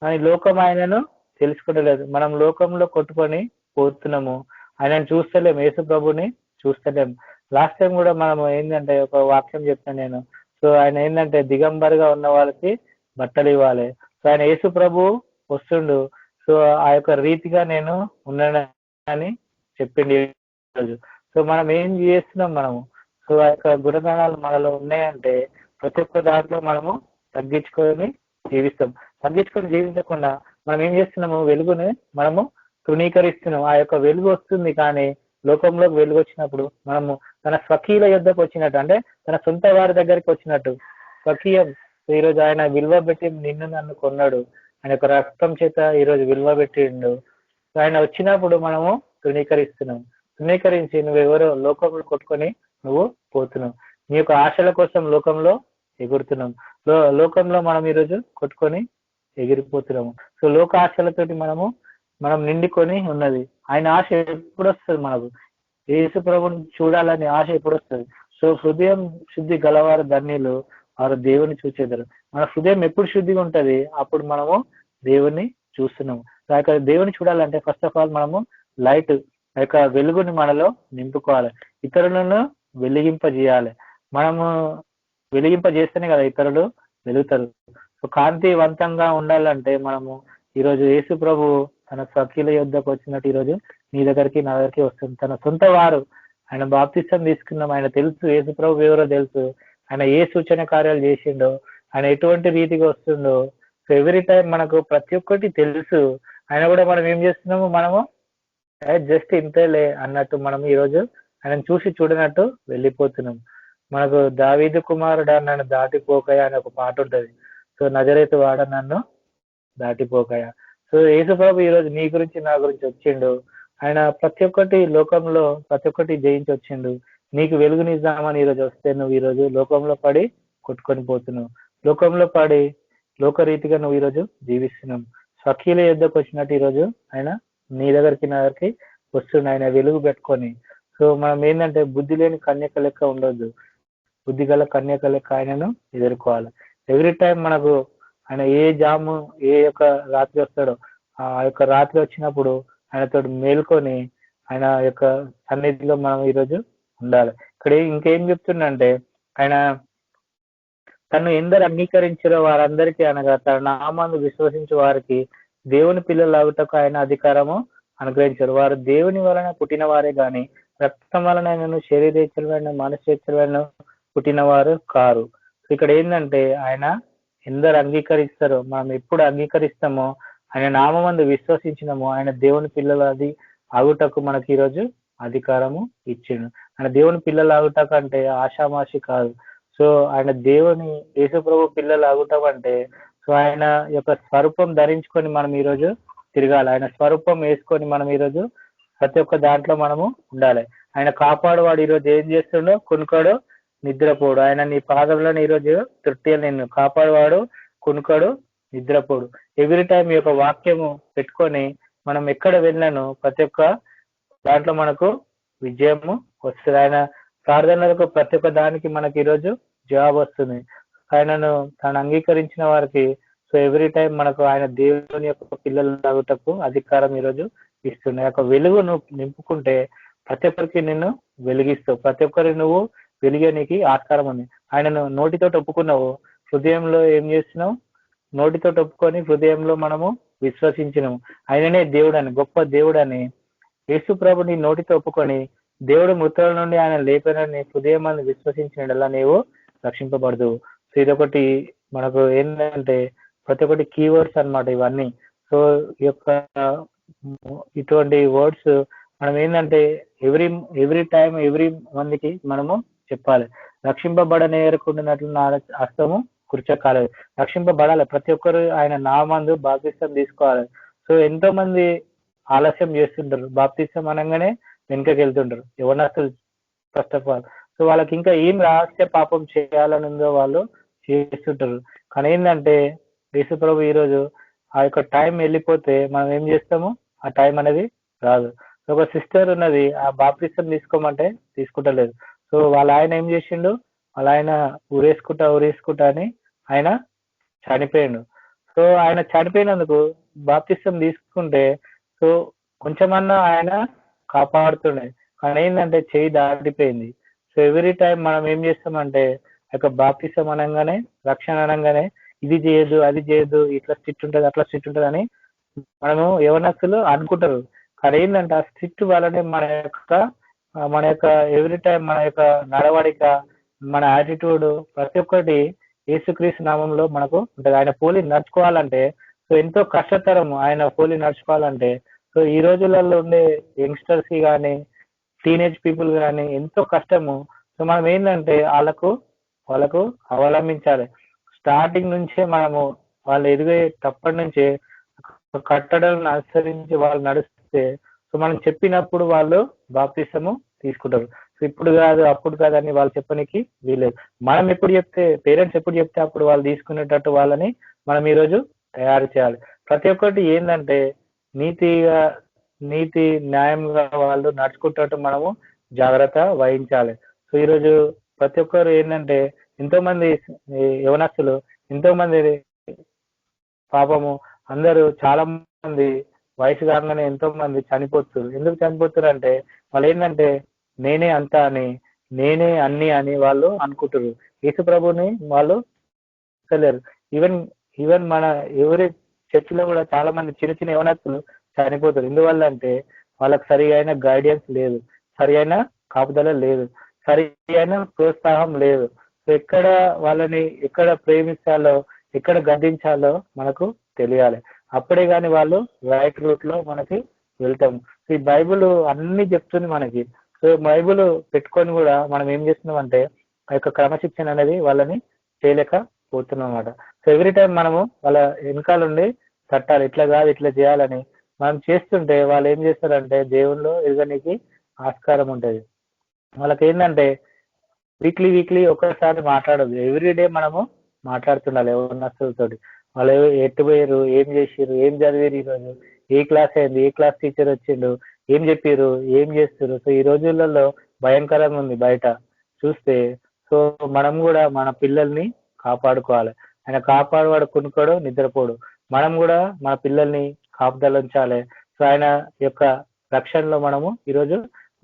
ఆయన లోకం ఆయనను తెలుసుకోవట్లేదు. మనం లోకంలో కొట్టుకొని పోతున్నాము. ఆయనను చూస్తలేము, యేసు ప్రభుని చూస్తలేము. లాస్ట్ టైం కూడా మనం ఏంటంటే ఒక వాక్యం చెప్తాను నేను. సో ఆయన ఏంటంటే దిగంబరిగా ఉన్న వాళ్ళకి బట్టలు ఇవ్వాలి. సో ఆయన యేసు ప్రభు వస్తుండు. సో ఆ యొక్క రీతిగా నేను ఉన్నానని చెప్పింది ఈరోజు. సో మనం ఏం చేస్తున్నాం మనము? సో ఆ యొక్క గుణగణాలు మనలో ఉన్నాయంటే ప్రతి ఒక్క దాంట్లో మనము తగ్గించుకొని జీవిస్తాం. తగ్గించుకొని జీవించకుండా మనం ఏం చేస్తున్నాము? వెలుగుని మనము తృణీకరిస్తున్నాం. ఆ యొక్క వెలుగు వస్తుంది కానీ లోకంలోకి వెలుగు వచ్చినప్పుడు మనము తన స్వకీయుల యొద్దకు వచ్చినట్టు, అంటే తన సొంత వారి దగ్గరికి వచ్చినట్టు స్వకీయం. ఈరోజు ఆయన విలువ పెట్టి నిన్ను నన్ను కొన్నాడు. ఆయన యొక్క రక్తం చేత ఈరోజు విలువ పెట్టిండు. ఆయన వచ్చినప్పుడు మనము తృణీకరిస్తున్నాం. తృణీకరించి నువ్వెవరో లోకంలో కొట్టుకొని నువ్వు పోతున్నావు. నీ యొక్క ఆశల కోసం లోకంలో ఎగురుతున్నాం. లోకంలో మనం ఈరోజు కొట్టుకొని ఎగిరిపోతున్నాము. సో లోక ఆశలతోటి మనం నిండుకొని ఉన్నది. ఆయన ఆశ ఎప్పుడు వస్తుంది మనకు? యేసు ప్రభుని చూడాలని ఆశ ఎప్పుడు వస్తుంది? సో హృదయం శుద్ధి గలవారు ధన్యులు, వారు దేవుని చూచేదారు. మన హృదయం ఎప్పుడు శుద్ధిగా ఉంటది? అప్పుడు మనము దేవుని చూస్తున్నాము. ఆ యొక్క దేవుని చూడాలంటే ఫస్ట్ ఆఫ్ ఆల్ మనము లైట్, ఆ యొక్క వెలుగుని మనలో నింపుకోవాలి. ఇతరులను వెలిగింపజేయాలి. మనము వెలిగింపజేస్తేనే కదా ఇతరులు వెలుగుతారు. సో కాంతివంతంగా ఉండాలంటే మనము ఈరోజు యేసు ప్రభు తన సఖీల యొద్దకు వచ్చినట్టు ఈరోజు నీ దగ్గరికి నా దగ్గరికి వస్తుంది. తన సొంత వారు ఆయన బాప్తిస్తం తీసుకున్నాం. ఆయన తెలుసు యేసు ప్రభు ఎవరో తెలుసు. ఆయన ఏ సూచన కార్యాలు చేసిండో, ఆయన ఎటువంటి రీతిగా వస్తుండో. సో ఎవ్రీ టైం మనకు ప్రతి ఒక్కటి తెలుసు. ఆయన కూడా మనం ఏం చేస్తున్నాము? మనము జస్ట్ ఇంతేలే అన్నట్టు మనం ఈరోజు ఆయన చూసి చూడనట్టు వెళ్ళిపోతున్నాం. మనకు దావీదు కుమారుడా నన్ను దాటిపోకయా అని ఒక పాట ఉంటది. సో నజరేతు వాడ నన్ను దాటిపోకయా. సో యేసు ప్రభు ఈరోజు నీ గురించి నా గురించి వచ్చిండు. ఆయన ప్రతి ఒక్కటి లోకంలో ప్రతి ఒక్కటి జయించి వచ్చిండు. నీకు వెలుగునిద్దామని ఈరోజు వస్తే నువ్వు ఈరోజు లోకంలో పడి కొట్టుకొని పోతున్నావు. లోకంలో పడి లోకరీతిగా నువ్వు ఈరోజు జీవిస్తున్నావు. సఖీల యొద్దకు వచ్చినట్టు ఈరోజు ఆయన నీ దగ్గరికి నా దగ్గరికి వస్తుండు. ఆయన వెలుగు పెట్టుకొని. సో మనం ఏంటంటే బుద్ధి లేని కన్యక లెక్క ఉండొద్దు, బుద్ధి గల కన్యక లెక్క ఆయనను ఎదుర్కోవాలి. ఎవ్రీ టైం మనకు ఆయన ఏ యొక్క రాత్రి వస్తాడో ఆ యొక్క రాత్రి వచ్చినప్పుడు ఆయనతో మేల్కొని ఆయన యొక్క సన్నిధిలో మనం ఈరోజు ఉండాలి. ఇక్కడ ఇంకేం చెప్తుండంటే ఆయన తను ఎందరు అంగీకరించారో వారందరికీ అనగా తన నామాన్ని విశ్వసించే వారికి దేవుని పిల్లలు అవుటకు ఆయన అధికారము అనుగ్రహించారు. వారు దేవుని వలన పుట్టిన వారే గాని రక్తం వలన శరీరేచ్ఛలమైన మనసేచ్ఛలమైన పుట్టిన వారు కారు. ఇక్కడ ఏంటంటే ఆయన ఎందరు అంగీకరిస్తారో, మనం ఎప్పుడు అంగీకరిస్తామో, ఆయన నామందు విశ్వసించినమో ఆయన దేవుని పిల్లలు అది ఆగుటకు మనకి ఈరోజు అధికారము ఇచ్చిండు. ఆయన దేవుని పిల్లలు ఆగుటకు అంటే ఆషామాషి కాదు. సో ఆయన దేవుని యేసు ప్రభు పిల్లలు ఆగుటం అంటే సో ఆయన యొక్క స్వరూపం ధరించుకొని మనం ఈరోజు తిరగాలి. ఆయన స్వరూపం వేసుకొని మనం ఈరోజు ప్రతి ఒక్క దాంట్లో మనము ఉండాలి. ఆయన కాపాడువాడు ఈరోజు ఏం చేస్తుండో కొనుక్కోడు నిద్రపోడు. ఆయన నీ పాదంలో ఈరోజు తృప్తి నిన్ను కాపాడువాడు కొనుక్కోడు నిద్రపోడు. ఎవ్రీ టైం ఈ యొక్క వాక్యము పెట్టుకొని మనం ఎక్కడ వెళ్ళినాను ప్రతి ఒక్క దాంట్లో మనకు విజయము వస్తుంది. ఆయన ప్రార్థనలకు ప్రతి ఒక్క దానికి మనకి ఈరోజు జవాబు వస్తుంది. ఆయనను తను అంగీకరించిన వారికి సో ఎవ్రీ టైం మనకు ఆయన దేవుని యొక్క పిల్లలు లాగుటకు అధికారం ఈరోజు ఇస్తుంది. ఆ యొక్క వెలుగు నువ్వు నింపుకుంటే ప్రతి ఒక్కరికి నిన్ను వెలిగిస్తావు. ప్రతి ఒక్కరి నువ్వు వెలిగే నీకు ఆస్కారం ఉంది. ఆయనను నోటితో ఒప్పుకున్నావు, హృదయంలో ఏం చేస్తున్నావు? నోటితో ఒప్పుకొని హృదయంలో మనము విశ్వసించినాము ఆయననే దేవుడని, గొప్ప దేవుడని. యేసు ప్రభుని నోటితో ఒప్పుకొని దేవుడు మృతుల నుండి ఆయన లేపనని హృదయం విశ్వసించినలా నీవు రక్షింపబడదు. ఇదొకటి మనకు ఏంటంటే ప్రతి ఒక్కటి కీవర్డ్స్ అన్నమాట ఇవన్నీ. సో ఈ యొక్క ఇటువంటి వర్డ్స్ మనం ఏంటంటే ఎవ్రీ టైం ఎవ్రీ మందికి మనము చెప్పాలి. రక్షింపబడనేరకుండానట్లు నా హస్తము కూర్చోకాలేదు. రక్షింపబడాలి. ప్రతి ఒక్కరు ఆయన నామందు బాప్తిసం తీసుకోవాలి. సో ఎంతో మంది ఆలస్యం చేస్తుంటారు. బాప్తిసం అనగానే వెనుకకి వెళ్తుంటారు యవనస్తులు ఫస్ట్ ఆఫ్ ఆల్. సో వాళ్ళకి ఇంకా ఏం రహస్య పాపం చేయాలని ఉందో వాళ్ళు చేస్తుంటారు. కానీ ఏంటంటే యేసు ప్రభు ఈరోజు ఆ యొక్క టైం వెళ్ళిపోతే మనం ఏం చేస్తాము, ఆ టైం అనేది రాదు. ఒక సిస్టర్ ఉన్నది, ఆ బాప్తిసం తీసుకోమంటే తీసుకుంటలేదు. సో వాళ్ళ ఆయన ఏం చేసిండు, వాళ్ళ ఆయన ఊరేసుకుంటా అని ఆయన చనిపోయిండు. సో ఆయన చనిపోయినందుకు బాప్తిసం తీసుకుంటే సో కొంచెమన్నా ఆయన కాపాడుతుండే. కానీ ఏంటంటే చేయి దాటిపోయింది. సో ఎవ్రీ టైం మనం ఏం చేస్తామంటే యొక్క బాప్తిసం అనగానే, రక్షణ అనగానే ఇది చేయదు అది చేయదు, ఇట్లా స్ట్రిక్ట్ ఉంటుంది అట్లా స్ట్రిక్ట్ ఉంటుంది అని మనము యవనస్తులు అనుకుంటారు. కానీ ఏంటంటే ఆ స్ట్రిక్ట్ వల్లనే మన యొక్క ఎవ్రీ టైం మన యొక్క నడవడిక, మన యాటిట్యూడ్ ప్రతి ఒక్కటి యేసుక్రీస్తు నామంలో మనకు ఉంటుంది. ఆయన పోలి నడుచుకోవాలంటే సో ఎంతో కష్టతరం. ఆయన పోలి నడుచుకోవాలంటే సో ఈ రోజులలో ఉండే యంగ్స్టర్స్ కి కానీ టీనేజ్ పీపుల్ కానీ ఎంతో కష్టము. సో మనం ఏంటంటే వాళ్ళకు అవలంబించాలి. స్టార్టింగ్ నుంచే మనము వాళ్ళు ఎదిగేటప్పటి నుంచే కట్టడలను అనుసరించి వాళ్ళు నడిస్తే సో మనం చెప్పినప్పుడు వాళ్ళు బాప్తిసము తీసుకుంటారు. సో ఇప్పుడు కాదు అప్పుడు కాదని వాళ్ళు చెప్పడానికి వీలేదు. మనం ఎప్పుడు చెప్తే, పేరెంట్స్ ఎప్పుడు చెప్తే అప్పుడు వాళ్ళు తీసుకునేటట్టు వాళ్ళని మనం ఈరోజు తయారు చేయాలి. ప్రతి ఒక్కటి ఏంటంటే నీతి న్యాయంగా వాళ్ళు నడుచుకుంటట్టు మనము జాగ్రత్త వహించాలి. సో ఈరోజు ప్రతి ఒక్కరు ఏంటంటే ఎంతో మంది యవనస్తులు, ఎంతో మంది పాపము అందరూ చాలా మంది వయసు కాగానే ఎంతో మంది చనిపోతున్నారు. ఎందుకు చనిపోతున్నారు అంటే వాళ్ళు ఏంటంటే నేనే అంతా అని, నేనే అన్ని అని వాళ్ళు అనుకుంటారు. యేసు ప్రభుని వాళ్ళు తెలియరు. ఈవెన్ మన ఎవరి చర్చిలో కూడా చాలా మంది చిన్న చిన్న యవనస్తులు చనిపోతారు. ఎందువల్ల అంటే వాళ్ళకి సరి అయిన గైడెన్స్ లేదు, సరి అయిన కాపుదల లేదు, సరి అయిన ప్రోత్సాహం లేదు. సో ఎక్కడ ప్రేమించాలో, ఎక్కడ గద్దించాలో మనకు తెలియాలి. అప్పుడే కానీ వాళ్ళు రైట్ రూట్ లో మనకి వెళ్తాము. ఈ బైబుల్ అన్ని చెప్తుంది మనకి. సో బైబుల్ పెట్టుకొని కూడా మనం ఏం చేస్తున్నాం అంటే ఆ యొక్క క్రమశిక్షణ అనేది వాళ్ళని చేయలేకపోతున్నాం అన్నమాట. సో ఎవ్రీ టైం మనము వాళ్ళ వెనకాలండి తట్టాలి, ఇట్లా కాదు ఇట్లా చేయాలని మనం చేస్తుంటే వాళ్ళు ఏం చేస్తారంటే దేవుళ్ళు ఎదగనికి ఆస్కారం ఉంటుంది. వాళ్ళకి ఏంటంటే వీక్లీ ఒక్కసారి మాట్లాడదు, ఎవ్రీడే మనము మాట్లాడుతుండాలి యవనస్తులతోటి. వాళ్ళు ఎట్టు పోయారు, ఏం చేసిర్రు, ఏం చదివారు, ఈరోజు ఏ క్లాస్ అయింది, ఏ క్లాస్ టీచర్ వచ్చిండు, ఏం చెప్పారు, ఏం చేస్తారు. సో ఈ రోజులలో భయంకరంగా ఉంది బయట చూస్తే. సో మనం కూడా మన పిల్లల్ని కాపాడుకోవాలి. ఆయన కాపాడువాడు కునుకోడు నిద్రపోడు. మనం కూడా మన పిల్లల్ని కాపుదల ఉంచాలి. సో ఆయన యొక్క రక్షణలో మనము ఈరోజు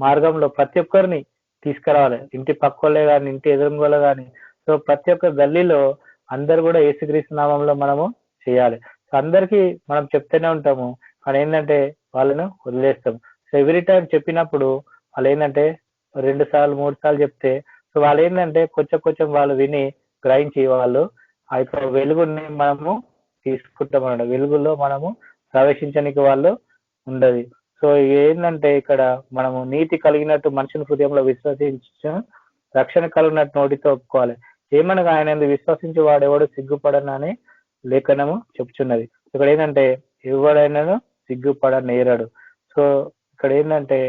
మార్గంలో ప్రతి ఒక్కరిని తీసుకురావాలి. ఇంటి పక్కోళ్ళే కానీ, ఇంటి ఎదురుగోళ్ళే కానీ, సో ప్రతి ఒక్క గల్లీలో అందరు కూడా యేసుక్రీస్తు నామంలో మనము చేయాలి. సో అందరికీ మనం చెప్తూనే ఉంటాము, కానీ ఏంటంటే వాళ్ళను వదిలేస్తాం. సో ఎవ్రీ టైం చెప్పినప్పుడు వాళ్ళు ఏంటంటే 2 సార్లు 3 సార్లు చెప్తే సో వాళ్ళు ఏంటంటే కొంచెం వాళ్ళు విని గ్రహించి వాళ్ళు ఆ యొక్క వెలుగుని మనము తీసుకుంటాం అన్నమాట. వెలుగులో మనము ప్రవేశించడానికి వాళ్ళు ఉండదు. సో ఏంటంటే ఇక్కడ మనము నీతి కలిగినట్టు మనుషుని హృదయంలో విశ్వసించ రక్షణ కలిగినట్టు నోటితో ఒప్పుకోవాలి. ఏమనగా ఆయన విశ్వసించి వాడెవడు సిగ్గుపడనని లేఖనము చెప్తున్నది. ఇక్కడ ఏంటంటే ఎవడైనాను సిగ్గుపడనేరడు. సో ఇక్కడ ఏంటంటే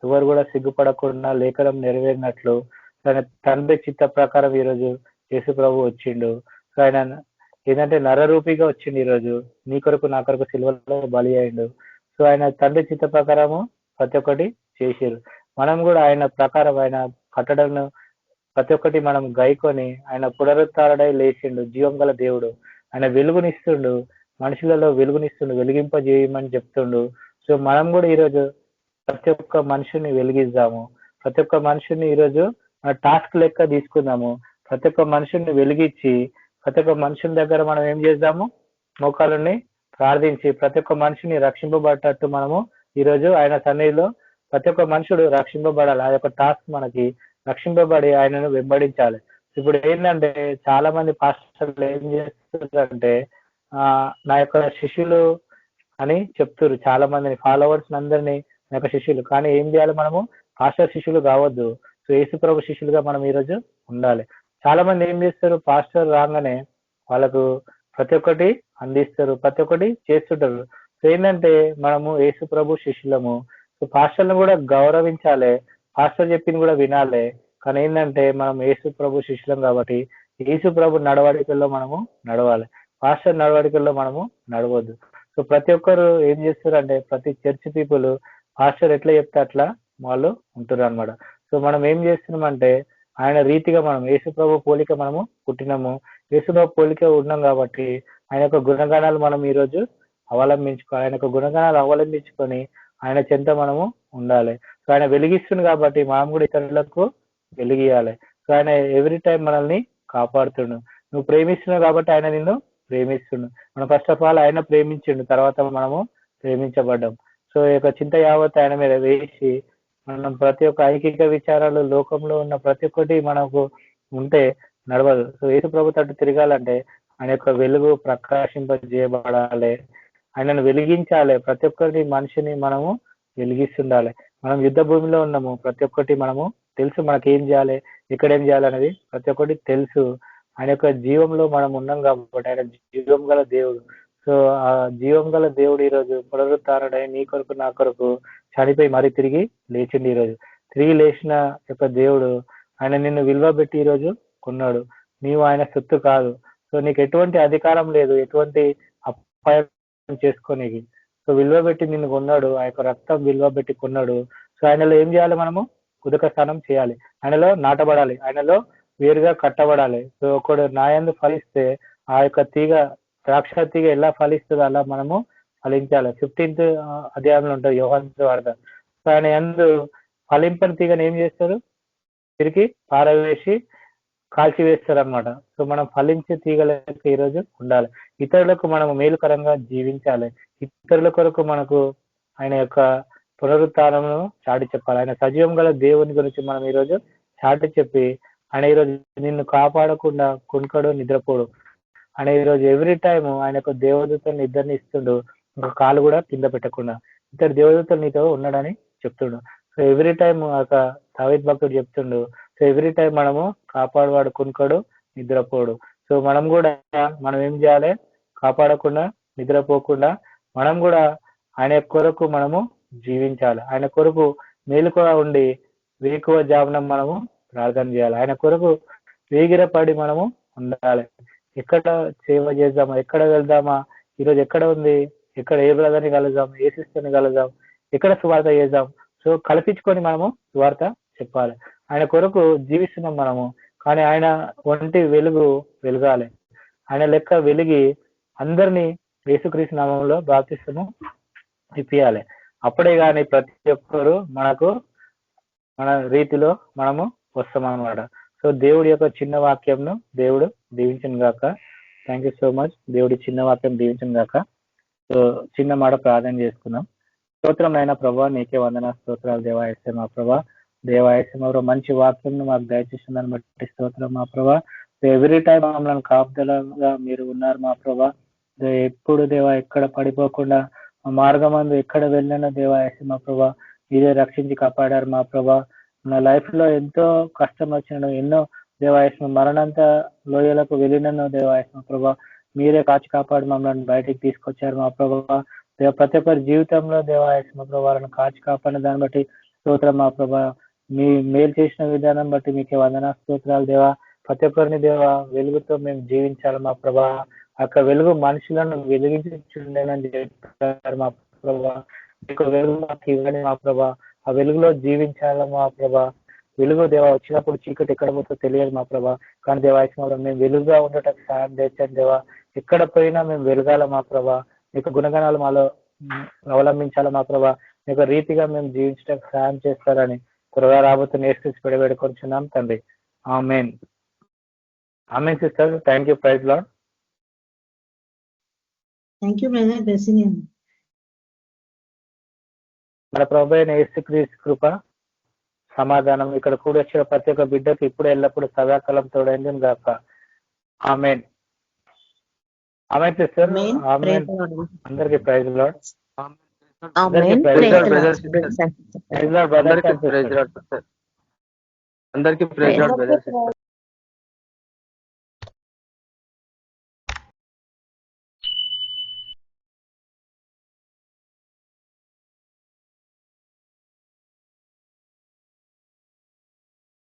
ఎవరు కూడా సిగ్గుపడకుండా లేఖనం నెరవేరినట్లు ఆయన తండ్రి చిత్త ప్రకారం ఈరోజు యేసు ప్రభు వచ్చిండు. సో ఆయన ఏంటంటే నరరూపిగా వచ్చిండు. ఈరోజు నీ కొరకు నా కొరకు సిలువలో బలి అయిండు. సో ఆయన తండ్రి చిత్త ప్రకారము ప్రతి ఒక్కటి చేసిరు. మనం కూడా ఆయన ప్రకారం ఆయన కట్టడలను ప్రతి ఒక్కటి మనం గైకొని ఆయన పునరుత్థానుడై లేచిండు. జీవం గల దేవుడు, ఆయన వెలుగునిస్తుండు, మనుషులలో వెలుగునిస్తుండు, వెలిగింపజేయమని చెప్తుండు. సో మనం కూడా ఈరోజు ప్రతి ఒక్క మనుషుని వెలిగిద్దాము. ప్రతి ఒక్క మనుషుని ఈరోజు మన టాస్క్ లెక్క తీసుకుందాము. ప్రతి ఒక్క మనుషుని వెలిగించి ప్రతి ఒక్క మనుషుని దగ్గర మనం ఏం చేద్దాము, మోకాళ్ళని ప్రార్థించి ప్రతి ఒక్క మనిషిని రక్షింపబడేటట్టు మనము ఈరోజు ఆయన సన్నిధిలో ప్రతి ఒక్క మనుషుడు రక్షింపబడాలి. ఆ యొక్క టాస్క్ మనకి రక్షింపబడి ఆయనను వెంబడించాలి. ఇప్పుడు ఏంటంటే చాలా మంది పాస్టర్లు ఏం చేస్తున్నారంటే నా యొక్క శిష్యులు అని చెప్తారు, చాలా మందిని ఫాలోవర్స్ అందరినీ నా యొక్క శిష్యులు. కానీ ఏం చేయాలి, మనము పాస్టర్ శిష్యులు కావద్దు. సో యేసు ప్రభు శిష్యులుగా మనం ఈరోజు ఉండాలి. చాలా మంది ఏం చేస్తారు, పాస్టర్ రాగానే వాళ్ళకు ప్రతి ఒక్కటి అందిస్తారు, ప్రతి ఒక్కటి చేస్తుంటారు. సో ఏంటంటే మనము యేసు ప్రభు శిష్యులము. సో పాస్టర్లను కూడా గౌరవించాలి, పాస్టర్ చెప్పింది కూడా వినాలి. కానీ ఏంటంటే మనం యేసు ప్రభు శిష్యులం కాబట్టి యేసు ప్రభు నడవడికల్లో మనము నడవాలి, పాస్టర్ నడవడికల్లో మనము నడవద్దు. సో ప్రతి ఒక్కరు ఏం చేస్తారు అంటే ప్రతి చర్చ్ పీపుల్ పాస్టర్ ఎట్లా చెప్తే అట్లా వాళ్ళు ఉంటారు అనమాట. సో మనం ఏం చేస్తున్నామంటే ఆయన రీతిగా మనం యేసు ప్రభు పోలిక మనము పుట్టినాము, యేసు ప్రభు పోలిక ఉన్నాం కాబట్టి ఆయన యొక్క గుణగణాలు మనం ఈరోజు ఆయన యొక్క గుణగణాలు అవలంబించుకొని ఆయన చెంత మనము ఉండాలి. సో ఆయన వెలిగిస్తుంది కాబట్టి మనం కూడా ఇతరులకు వెలిగియాలి. సో ఆయన ఎవ్రీ టైం మనల్ని కాపాడుతుండు. నువ్వు ప్రేమిస్తున్నావు కాబట్టి ఆయన నిన్ను ప్రేమిస్తుండు. మనం ఫస్ట్ ఆఫ్ ఆల్ ఆయన ప్రేమించిండు, తర్వాత మనము ప్రేమించబడ్డాం. సో ఈ యొక్క చింత యావత్ ఆయన మీద వేసి మనం ప్రతి ఒక్క ఐకిక విచారాలు లోకంలో ఉన్న ప్రతి ఒక్కటి మనకు ఉంటే నడవదు. సో యేసు ప్రభు తట్టు తిరగాలంటే ఆయన యొక్క వెలుగు ప్రకాశింపజేయబడాలి, ఆయనను వెలిగించాలి. ప్రతి ఒక్కటి మనిషిని మనము వెలిగిస్తుండాలి. మనం యుద్ధ భూమిలో ఉన్నాము, ప్రతి ఒక్కటి మనము తెలుసు, మనకేం చేయాలి, ఇక్కడేం చేయాలి అనేది ప్రతి ఒక్కటి తెలుసు. ఆయన యొక్క జీవంలో మనం ఉన్నాం కాబట్టి ఆయన జీవం గల దేవుడు. సో ఆ జీవం గల దేవుడు ఈరోజు పునరుత్థానుడై నీ కొరకు నా కొరకు చనిపోయి మరి తిరిగి లేచిండి. ఈరోజు తిరిగి లేచిన యొక్క దేవుడు ఆయన నిన్ను విలువ పెట్టి ఈరోజు కొన్నాడు. నీవు ఆయన సొత్తు కాదు. సో నీకు ఎటువంటి అధికారం లేదు ఎటువంటి అపాయం చేసుకోనికి. సో విలువ పెట్టి నిన్ను కొన్నాడు, ఆ యొక్క రక్తం విలువ పెట్టి కొన్నాడు. సో ఆయనలో ఏం చేయాలి, మనము ఉదక స్నానం చేయాలి, ఆయనలో నాటబడాలి, ఆయనలో వేరుగా కట్టబడాలి. సో ఒకడు నాయందు ఫలిస్తే ఆ యొక్క తీగ ద్రాక్ష తీగ ఎలా ఫలిస్తుందో అలా మనము ఫలించాలి. 15th అధ్యాయంలో ఉంటుంది యోహాను సువార్త. సో ఆయన యందు ఫలింపని తీగను ఏం చేస్తారు, తిరిగి పారవేసి కాల్చి వేస్తారు అనమాట. సో మనం ఫలించే తీగలకి ఈరోజు ఉండాలి, ఇతరులకు మనము మేలుకరంగా జీవించాలి, ఇతరుల కొరకు మనకు ఆయన యొక్క పునరుత్థానమును చాటి చెప్పాలి. ఆయన సజీవం గల దేవుని గురించి మనం ఈరోజు చాటి చెప్పి ఆయన ఈరోజు నిన్ను కాపాడకుండా కునుకడు నిద్రపోడు. ఆయన ఈరోజు ఎవ్రీ టైం ఆయన యొక్క దేవదూతలను ఇద్దరిని ఇస్తుండు, ఒక కాలు కూడా కింద పెట్టకుండా. ఇద్దరు దేవదూతలు నీతో ఉన్నాడని చెప్తుండు. సో ఎవ్రీ టైం ఒక దావీదు భక్తుడు చెప్తుండు. సో ఎవ్రీ టైం మనము కాపాడువాడు కునుకడు నిద్రపోడు. సో మనం కూడా మనం ఏం చేయాలి, కాపాడకుండా నిద్రపోకుండా మనం కూడా ఆయన కొరకు మనము జీవించాలి. ఆయన కొరకు మేలుగా ఉండి వేకువ జామున మనము ప్రార్థన చేయాలి. ఆయన కొరకు వేగిరపడి మనము ఉండాలి. ఎక్కడ సేవ చేద్దామా, ఎక్కడ వెళ్దామా, ఈరోజు ఎక్కడ ఉంది, ఎక్కడ ఏ బ్రదర్ని కలుద్దాం, ఏ సిస్టర్ని కలుద్దాం, ఎక్కడ సువార్త చేద్దాం. సో కల్పించుకొని మనము సువార్త చెప్పాలి. ఆయన కొరకు జీవిస్తున్నాం మనము, కానీ ఆయన వంటి వెలుగు వెలగాలి. ఆయన లెక్క వెలిగి అందరినీ యేసుక్రీస్తు నామంలో బాప్తిస్మము ఇప్పియాలి. అప్పుడే కానీ ప్రతి ఒక్కరు మనకు మన రీతిలో మనము వస్తామన్నమాట. సో దేవుడి యొక్క చిన్న వాక్యంను దేవుడు దీవించను గాక. Thank you so much. దేవుడి చిన్న వాక్యం దీవించను గాక. సో చిన్న మాట ప్రార్థన చేసుకుందాం. స్తోత్రం అయిన ప్రభా, నీకే వందన స్తోత్రాలు దేవాయస్య మా ప్రభా. దేవాయస్య మా ప్రభా, మంచి వాక్యం మాకు దయచేసిందని బట్టి స్తోత్రం మా ప్రభా. ఎవ్రీ టైం మమ్మల్ని కాపుదలగా మీరు ఉన్నారు మా ప్రభా. ఎప్పుడు దేవా ఎక్కడ పడిపోకుండా మార్గమందు ఎక్కడ వెళ్ళినా దేవాయస్య మా ప్రభా మీరే రక్షించి కాపాడారు మా ప్రభా. నా లైఫ్ లో ఎంతో కష్టం వచ్చిన ఎన్నో దేవాయస్మ మరణంత లోయలకు వెళ్ళినను దేవాయస్మ ప్రభా మీరే కాచి కాపాడు మమ్మల్ని బయటికి తీసుకొచ్చారు మా ప్రభా. ప్రతి ఒక్కరి జీవితంలో దేవాయస్మ ప్రభావాలను కాచి కాపాడిన దాన్ని బట్టి స్తోత్రం మా ప్రభా. మీ మేలు చేసిన విధానం బట్టి మీకే వందనా స్తోత్రాలు దేవా. ప్రతి ఒక్కరిని దేవా వెలుగుతో మేము జీవించాలి మా ప్రభా. అక్కడ వెలుగు మనుషులను వెలిగించుండేనని చెప్పారు మా ప్రభా. మీకు వెలుగు మాకు ఇవ్వండి మా ప్రభా. ఆ వెలుగులో జీవించాలి మా ప్రభా. వెలుగు దేవా వచ్చినప్పుడు చీకటి ఎక్కడ పోతుందో తెలియదు మా ప్రభా. కానీ దేవాయస్మ మేము వెలుగుగా ఉండటం సాయం తెచ్చండి దేవా. ఎక్కడ పోయినా మేము వెలగాల మా ప్రభా. మీకు గుణగణాలు మాలో అవలంబించాలి మా ప్రభా. మీకు రీతిగా మేము జీవించడానికి సాయం చేస్తారని త్వరగా రాబోతున్న యేసుక్రీస్తు పెడబెడుకొంచున్నాం తండ్రి. ఆమేన్. ఆమేన్ sister. Thank you. Praise Lord. Thank you brother. Blessing. మన ప్రభు అయిన యేసుక్రీస్తు కృప, సమాధానం ఇక్కడ కూడా వచ్చిన ప్రతి ఒక్క బిడ్డకు ఇప్పుడు ఎల్లప్పుడు సదాకాలం తోడైంది గాక. ఆమేన్. ఆమేన్ సిస్టర్. ఆమేన్. ఆమేన్. Praise Lord. అందరికీ ప్రైజ్ లార్డ్. ఆమేన్. Praise praise Lord Lord. Brothers. Praise Lord brothers అందరికీ అండ్ ప్రైజ్ సిస్టర్స్. లార్డ్. అందరికీ ప్రైజ్ లార్డ్ బ్రదర్స్.